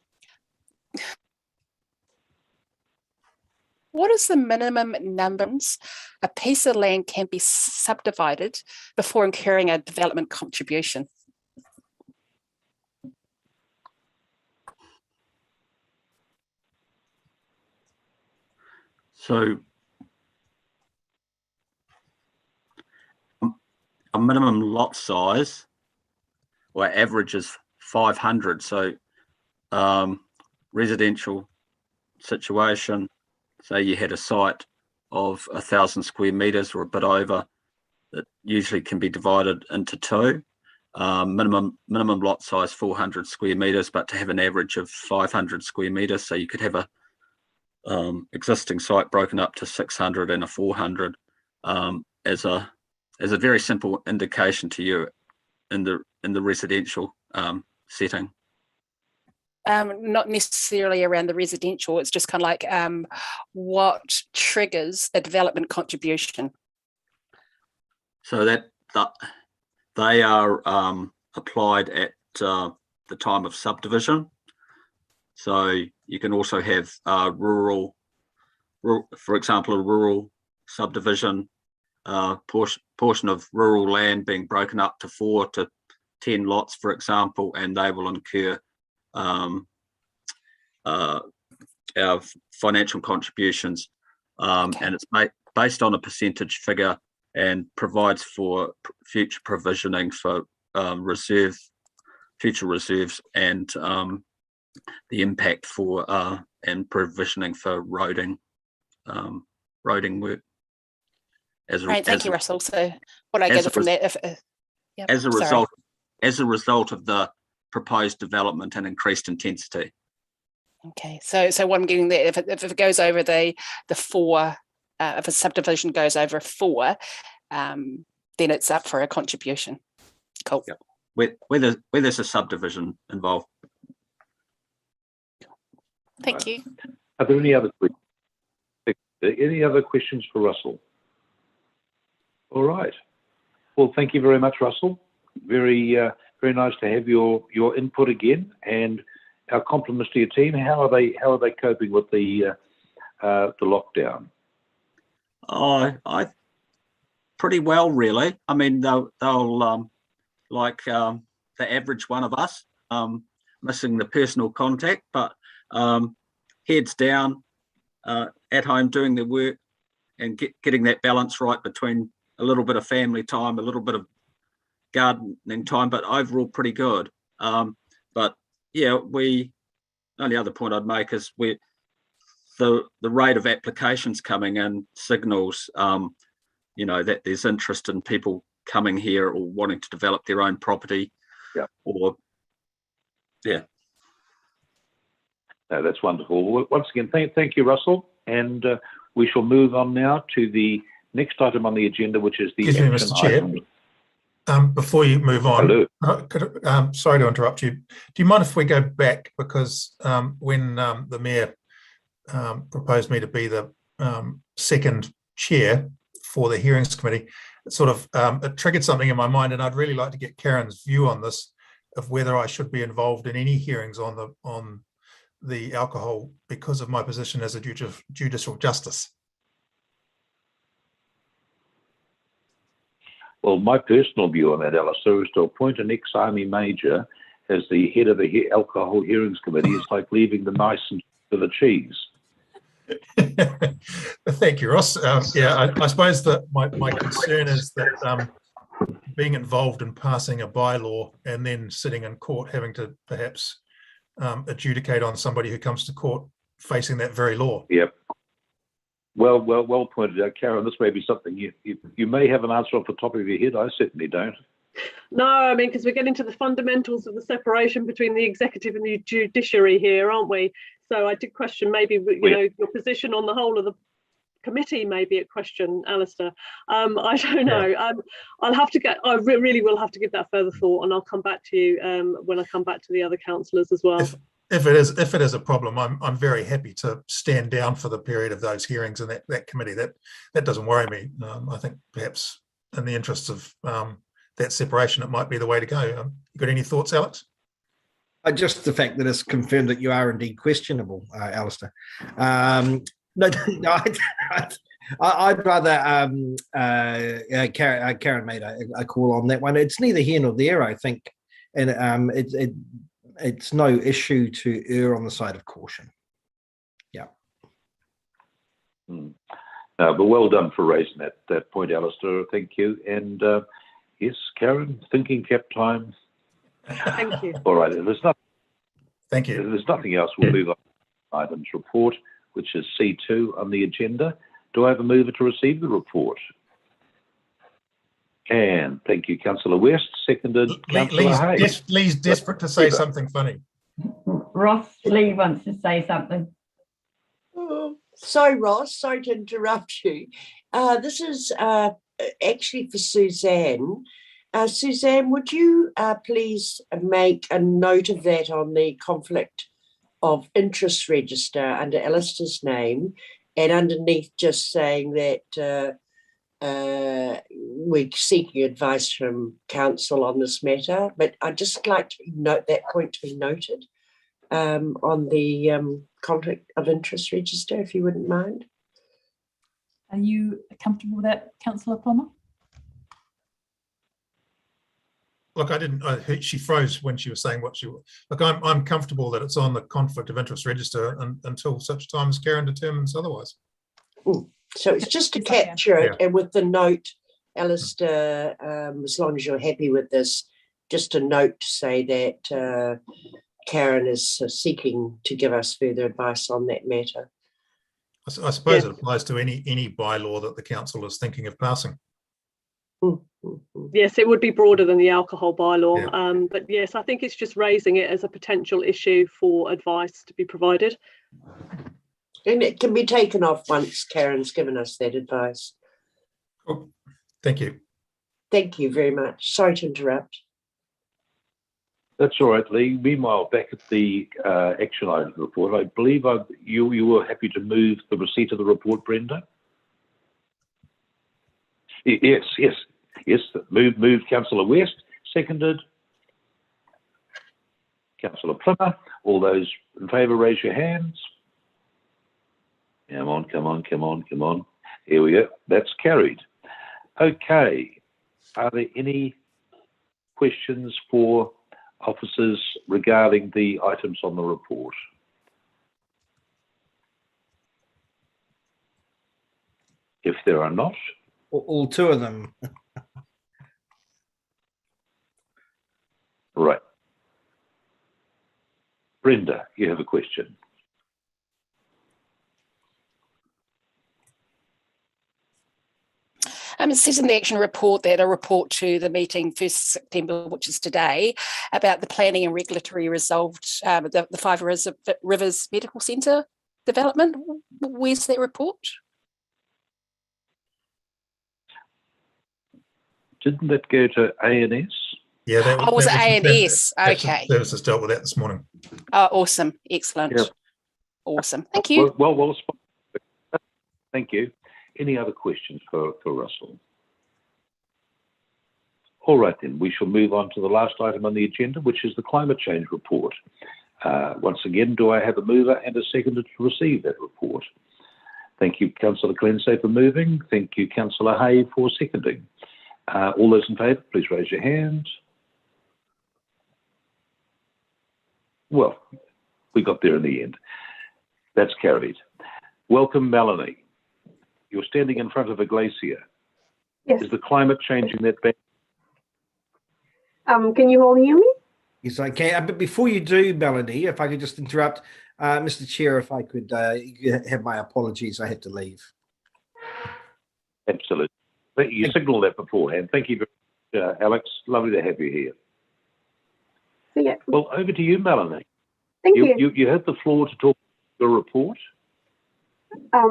what is the minimum numbers a piece of land can be subdivided before incurring a development contribution? So a minimum lot size or average is 500. So residential situation, say you had a site of 1,000 square metres or a bit over, that usually can be divided into two. Minimum lot size 400 square metres, but to have an average of 500 square metres, so you could have a existing site broken up to 600 and a 400 as a very simple indication to you in the residential setting. Not necessarily around the residential, it's just kind of like what triggers a development contribution. So that they are applied at the time of subdivision. So you can also have rural, for example, a rural subdivision, portion of rural land being broken up to 4 to 10 lots, for example, and they will incur our financial contributions, and it's based on a percentage figure and provides for future provisioning for future reserves and the impact for and provisioning for roading work. Right, thank you, Russell. So what I gather from that, as a result of the proposed development and increased intensity. Okay, so what I'm getting there, if it goes over the 4, if a subdivision goes over 4, then it's up for a contribution. Cool. Yeah. Where there's a subdivision involved. Thank you. Are there any other questions for Russell? All right. Well, thank you very much, Russell. Very nice to have your input again, and our compliments to your team. How are they coping with the lockdown? I pretty well, really. I mean, they'll like the average one of us, missing the personal contact, but heads down, at home doing their work, and getting that balance right between a little bit of family time, a little bit of gardening time, but overall pretty good. But yeah, only other point I'd make is the rate of applications coming in signals, that there's interest in people coming here or wanting to develop their own property. Yeah. Yeah. No, that's wonderful. Well, once again, thank you, Russell, and we shall move on now to the next item on the agenda, which is the Excuse me, Mr. Chair. Before you move on, sorry to interrupt you. Do you mind if we go back, because when the Mayor proposed me to be the second chair for the hearings committee, it sort of it triggered something in my mind, and I'd really like to get Karen's view on this, of whether I should be involved in any hearings on the alcohol because of my position as a judicial justice. Well, my personal view on that, Alistair, is to appoint an ex-army major as the head of the alcohol hearings committee is like leaving the mice for the cheese. Thank you, Ross. Yeah, I suppose that my concern is that being involved in passing a bylaw and then sitting in court having to perhaps adjudicate on somebody who comes to court facing that very law. Yep. Well pointed out, Karen. This may be something you may have an answer off the top of your head. I certainly don't. No, I mean, because we're getting to the fundamentals of the separation between the executive and the judiciary here, aren't we? So I did question maybe your position on the whole of the committee may be at question, Alistair. I don't know. Yeah. I'll have to I really will have to give that further thought, and I'll come back to you when I come back to the other councillors as well. If it is a problem, I'm very happy to stand down for the period of those hearings and that committee. That doesn't worry me. I think perhaps in the interests of that separation, it might be the way to go. You got any thoughts, Alex? Just the fact that it's confirmed that you are indeed questionable, Alistair. No, I'd rather Karen made a call on that one. It's neither here nor there, I think, and it's no issue to err on the side of caution. Yeah. But well done for raising that point, Alistair. Thank you. And yes, Karen, thinking cap time. Thank you. All right. There's nothing. Thank you. There's nothing else. We'll move on to items report, which is C2 on the agenda. Do I have a mover to receive the report? And thank you, Councillor West. Seconded, Councillor Hayes. Lee's desperate to say something funny. Ross Lee wants to say something. Oh, sorry, Ross. Sorry to interrupt you. This is actually for Suzanne. Suzanne, would you please make a note of that on the conflict of interest register under Alistair's name, and underneath just saying that we're seeking advice from council on this matter, but I'd just like to note that point to be noted on the conflict of interest register, if you wouldn't mind. Are you comfortable with that, Councillor Plummer? Look, she froze when she was saying what she. Look, I'm comfortable that it's on the conflict of interest register until such time as Karen determines otherwise. So it's just to capture it, and with the note, Alistair, as long as you're happy with this, just a note to say that Karen is seeking to give us further advice on that matter. I suppose it applies to any bylaw that the council is thinking of passing. Yes, it would be broader than the alcohol bylaw, but yes, I think it's just raising it as a potential issue for advice to be provided. And it can be taken off once Karen's given us that advice. Cool. Thank you. Thank you very much. Sorry to interrupt. That's all right, Lee. Meanwhile, back at the action item report, I believe you were happy to move the receipt of the report, Brenda? Yes. Move Councillor West. Seconded, Councillor Plummer. All those in favour, raise your hands. Come on. Here we go. That's carried. Okay. Are there any questions for officers regarding the items on the report? If there are not, All two of them. right. Brenda, you have a question. It says in the action report that a report to the meeting 1st September, which is today, about the planning and regulatory resolved the Five Rivers Medical Centre development. Where's that report? Didn't that go to A&S? Yeah, that was A&S. Okay. Services dealt with that this morning. Oh, awesome. Excellent. Yep. Awesome. Thank you. Well, thank you. Any other questions for Russell? All right, then, we shall move on to the last item on the agenda, which is the climate change report. Once again, do I have a mover and a seconder to receive that report? Thank you, Councillor Clensay, for moving. Thank you, Councillor Hay, for seconding. All those in favour, please raise your hands. Well, we got there in the end. That's carried. Welcome, Melanie. You're standing in front of a glacier. Yes. Is the climate changing that bad? Can you all hear me? Yes, I can. But before you do, Melanie, if I could just interrupt, Mr. Chair, if I could have my apologies, I had to leave. Absolutely. You signalled that beforehand. Thank you very much, Alex. Lovely to have you here. So, yeah. Well, over to you, Melanie. Thank you. You had the floor to talk about the report.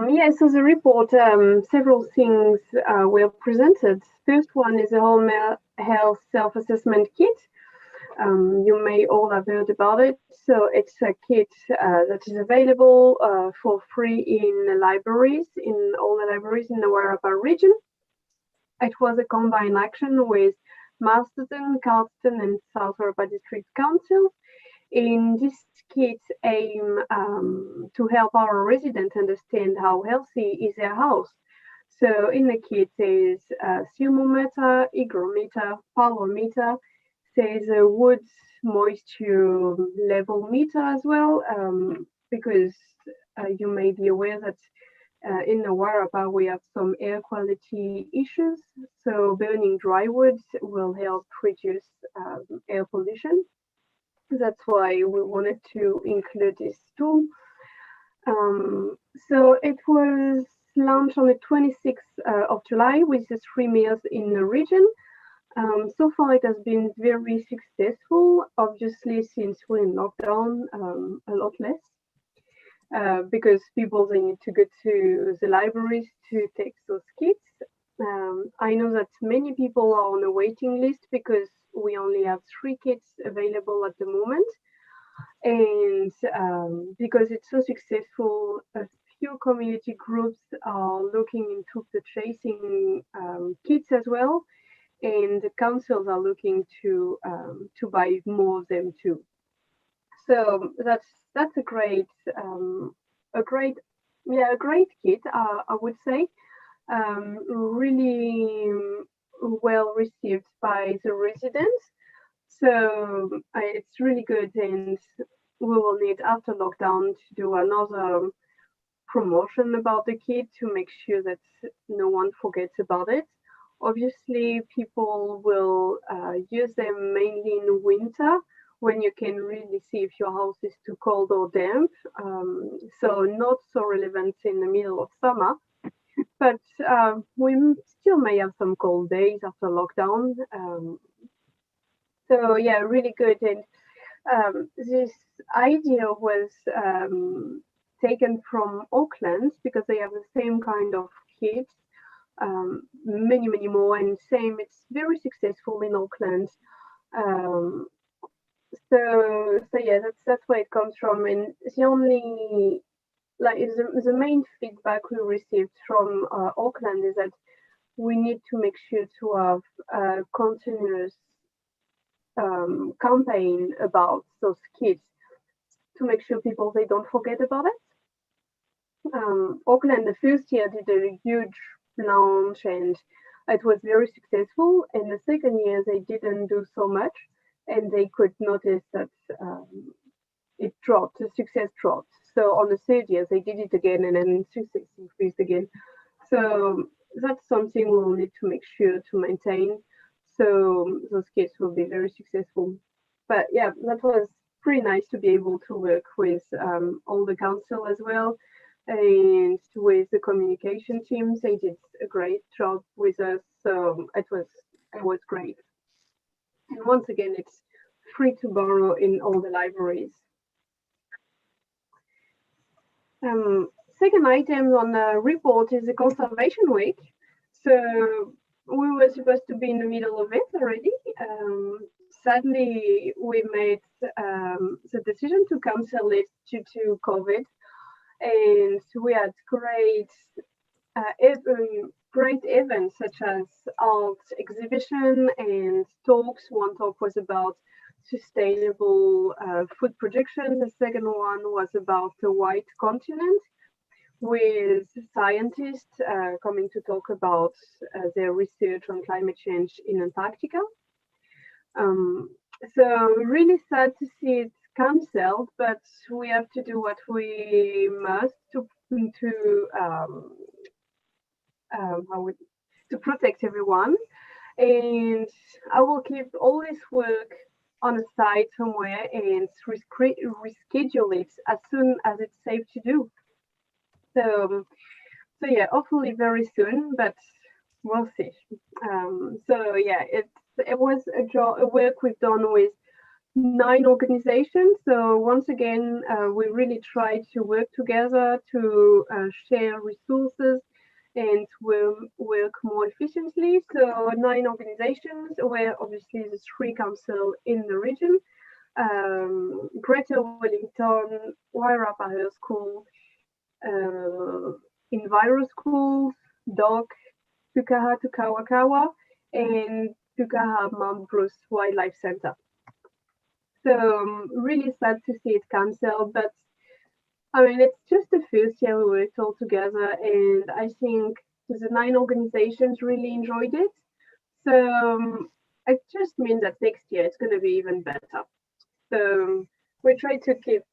Yes, so the report, several things were presented. First one is a home health self-assessment kit. You may all have heard about it. So it's a kit that is available for free in libraries, in all the libraries in the Wairarapa region. It was a combined action with Masterton, Carlton and South Wairarapa District Council. In this kit aim to help our residents understand how healthy is their house. So in the kit there's a thermometer, hygrometer, power meter, there's a wood moisture level meter as well, because you may be aware that in the Wairarapa we have some air quality issues. So burning dry wood will help reduce air pollution. That's why we wanted to include this tool. So it was launched on the 26th of July with the 3 meals in the region. So far, it has been very successful. Obviously, since we're in lockdown, a lot less because people they need to go to the libraries to take those kits. I know that many people are on a waiting list because we only have 3 kits available at the moment. And because it's so successful, a few community groups are looking into purchasing kits as well, and the councils are looking to buy more of them too. So that's a great kit, I would say. Really well received by the residents. So it's really good, and we will need after lockdown to do another promotion about the kit to make sure that no one forgets about it. Obviously, people will use them mainly in winter when you can really see if your house is too cold or damp. So not so relevant in the middle of summer. But we still may have some cold days after lockdown. So yeah, really good. And this idea was taken from Auckland because they have the same kind of kits, many more, and same. It's very successful in Auckland. So yeah, that's where it comes from. And the only the main feedback we received from Auckland is that we need to make sure to have a continuous campaign about those kits to make sure people they don't forget about it. Auckland the first year did a huge launch and it was very successful, and the second year they didn't do so much, and they could notice that it dropped, the success dropped. So on the third year they did it again, and then success increased again. So that's something we will need to make sure to maintain, so those kits will be very successful. But yeah, that was pretty nice to be able to work with all the council as well, and with the communication teams. They did a great job with us, so it was great. And once again, it's free to borrow in all the libraries. Second item on the report is the Conservation Week. So we were supposed to be in the middle of it already. Sadly, we made the decision to cancel it due to COVID, and we had great events such as art exhibition and talks. One talk was about sustainable food production. The second one was about the white continent, with scientists coming to talk about their research on climate change in Antarctica. So really sad to see it cancelled, but we have to do what we must to protect everyone. And I will keep all this work on a side somewhere and reschedule it as soon as it's safe to do. So yeah, hopefully very soon, but we'll see. So yeah, it was a work we've done with 9 organizations. So once again, we really tried to work together to share resources and work more efficiently. So 9 organizations were obviously the 3 council in the region: Greater Wellington, Wairarapa High School, Enviro Schools, DOC, Pukaha Tukawakawa, and Pukaha Mount Bruce Wildlife Center. So really sad to see it cancelled, but I mean, it's just the first year we worked all together, and I think the 9 organizations really enjoyed it. So it just means that next year it's going to be even better. So we try to keep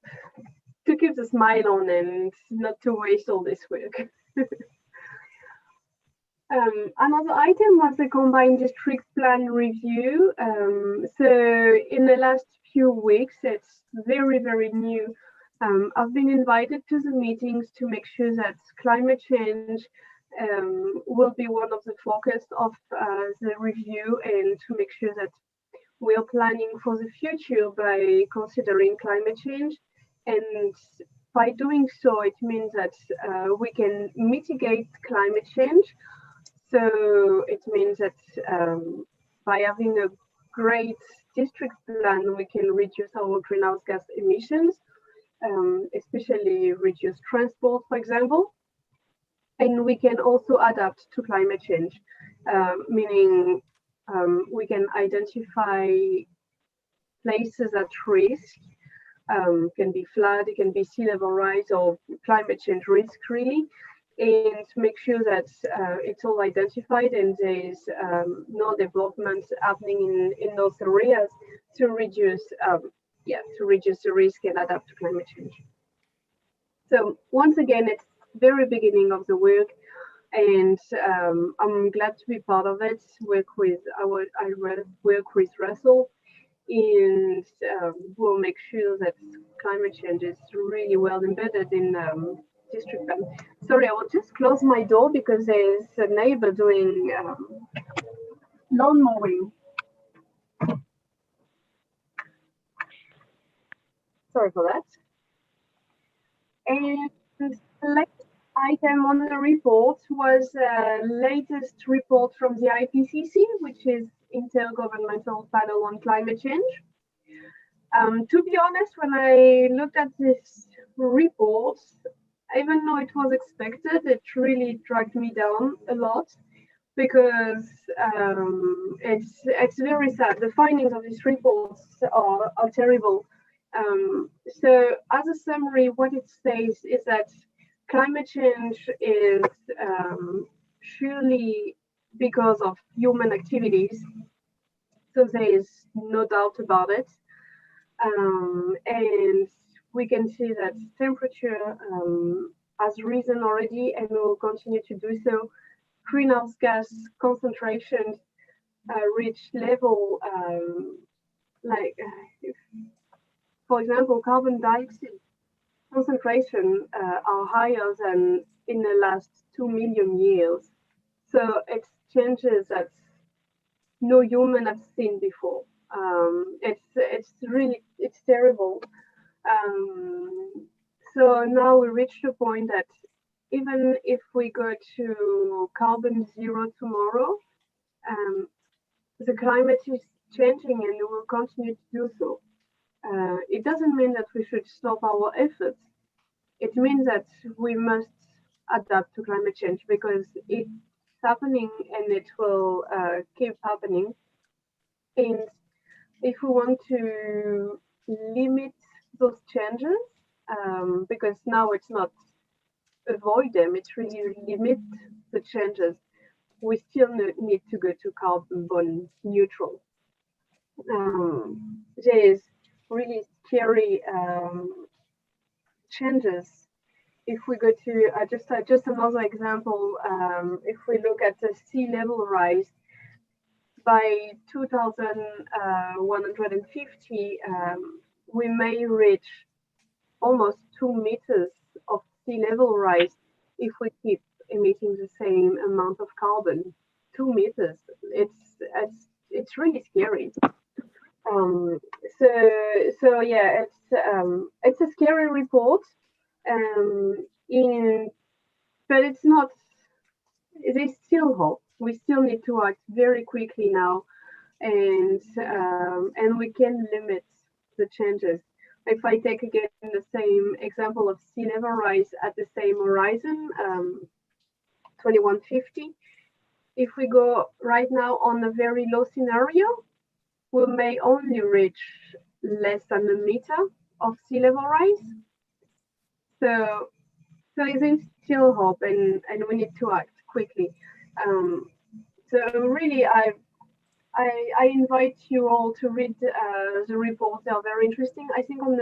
the smile on and not to waste all this work. Another item was the combined district plan review. So in the last few weeks, it's very new. I've been invited to the meetings to make sure that climate change will be one of the focus of the review, and to make sure that we are planning for the future by considering climate change. And by doing so, it means that we can mitigate climate change. So it means that by having a great district plan, we can reduce our greenhouse gas emissions, especially reduce transport, for example. And we can also adapt to climate change, meaning we can identify places at risk. Can be flood, it can be sea level rise or climate change risk, really, and make sure that it's all identified and there is no development happening in those areas to reduce the risk and adapt to climate change. So once again, it's very beginning of the work, and I'm glad to be part of it. Work with Russell, and we'll make sure that climate change is really well embedded in district plan. Sorry, I will just close my door because there's a neighbor doing lawn mowing. Sorry for that. And the next item on the report was latest report from the IPCC, which is Intergovernmental Panel on Climate Change. To be honest, when I looked at this report, even though it was expected, it really dragged me down a lot, because it's very sad. The findings of this report are terrible. So as a summary, what it says is that climate change is surely because of human activities. So there is no doubt about it. And we can see that temperature has risen already and will continue to do so. Greenhouse gas concentrations reach level for example, carbon dioxide concentration are higher than in the last 2 million years. So it's changes that no human has seen before. It's terrible. So now we reached a point that even if we go to carbon zero tomorrow, the climate is changing and it will continue to do so. It doesn't mean that we should stop our efforts. It means that we must adapt to climate change because it's happening and it will keep happening. And if we want to limit those changes, because now it's not avoid them, it's really limit the changes, we still need to go to carbon neutral. There's really scary changes. If we go to just another example, if we look at the sea level rise, by 2150, we may reach almost 2 meters of sea level rise if we keep emitting the same amount of carbon. 2 meters. It's really scary. So yeah, it's a scary report. But it's not. There's still hope. We still need to act very quickly now, and we can limit the changes. If I take again the same example of sea level rise at the same horizon, 2150, if we go right now on a very low scenario, we may only reach less than a meter of sea level rise. So there's still hope, and we need to act quickly. So really, I invite you all to read the report. They are very interesting. I think on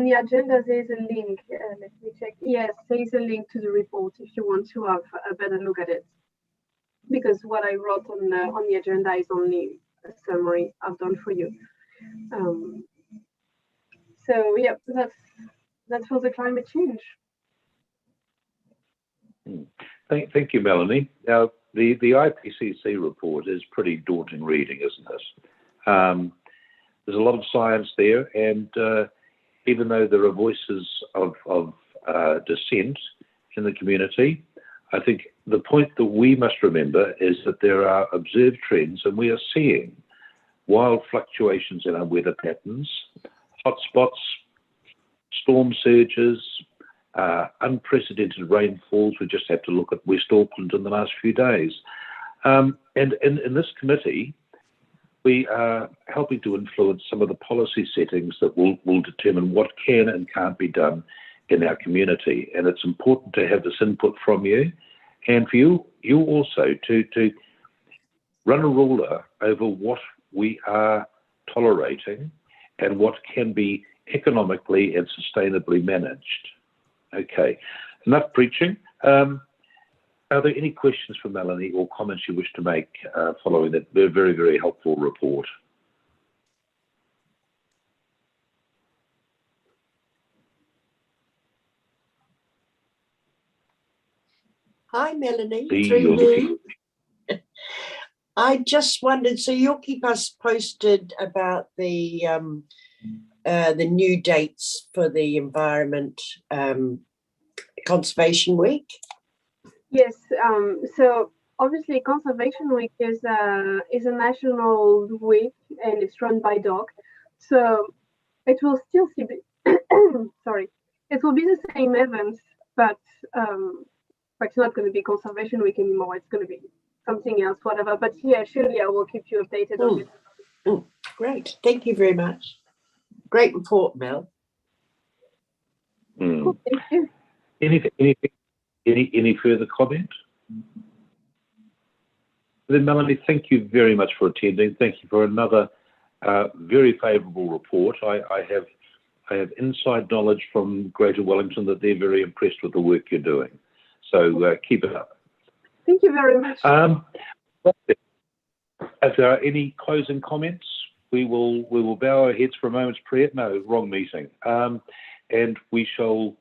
the agenda there's a link. Let me check. Yes, there is a link to the report if you want to have a better look at it. Because what I wrote on the agenda is only a summary I've done for you. So yeah, that's for the climate change. Thank you, Melanie. Now, the IPCC report is pretty daunting reading, isn't it? There's a lot of science there, and even though there are voices of dissent in the community, I think the point that we must remember is that there are observed trends, and we are seeing wild fluctuations in our weather patterns, hotspots, storm surges, unprecedented rainfalls. We just have to look at West Auckland in the last few days. And in this committee, we are helping to influence some of the policy settings that will determine what can and can't be done in our community. And it's important to have this input from you, and for you also to run a ruler over what we are tolerating and what can be economically and sustainably managed. Okay, enough preaching. Are there any questions for Melanie or comments you wish to make following that very, very helpful report? Hi, Melanie. See, Through you're you. I just wondered, so you'll keep us posted about the new dates for the Environment Conservation Week? Yes. So obviously, Conservation Week is a national week, and it's run by DOC. So it will still be sorry, it will be the same events, but it's not going to be Conservation Week anymore. It's going to be something else, whatever. But yeah, surely I will keep you updated on it. Great. Thank you very much. Great report, Mel. Cool, thank you. Any further comment? Then Melanie, thank you very much for attending. Thank you for another very favourable report. I have inside knowledge from Greater Wellington that they're very impressed with the work you're doing. So keep it up. Thank you very much. If there are any closing comments, we will bow our heads for a moment's prayer. No, wrong meeting. And we shall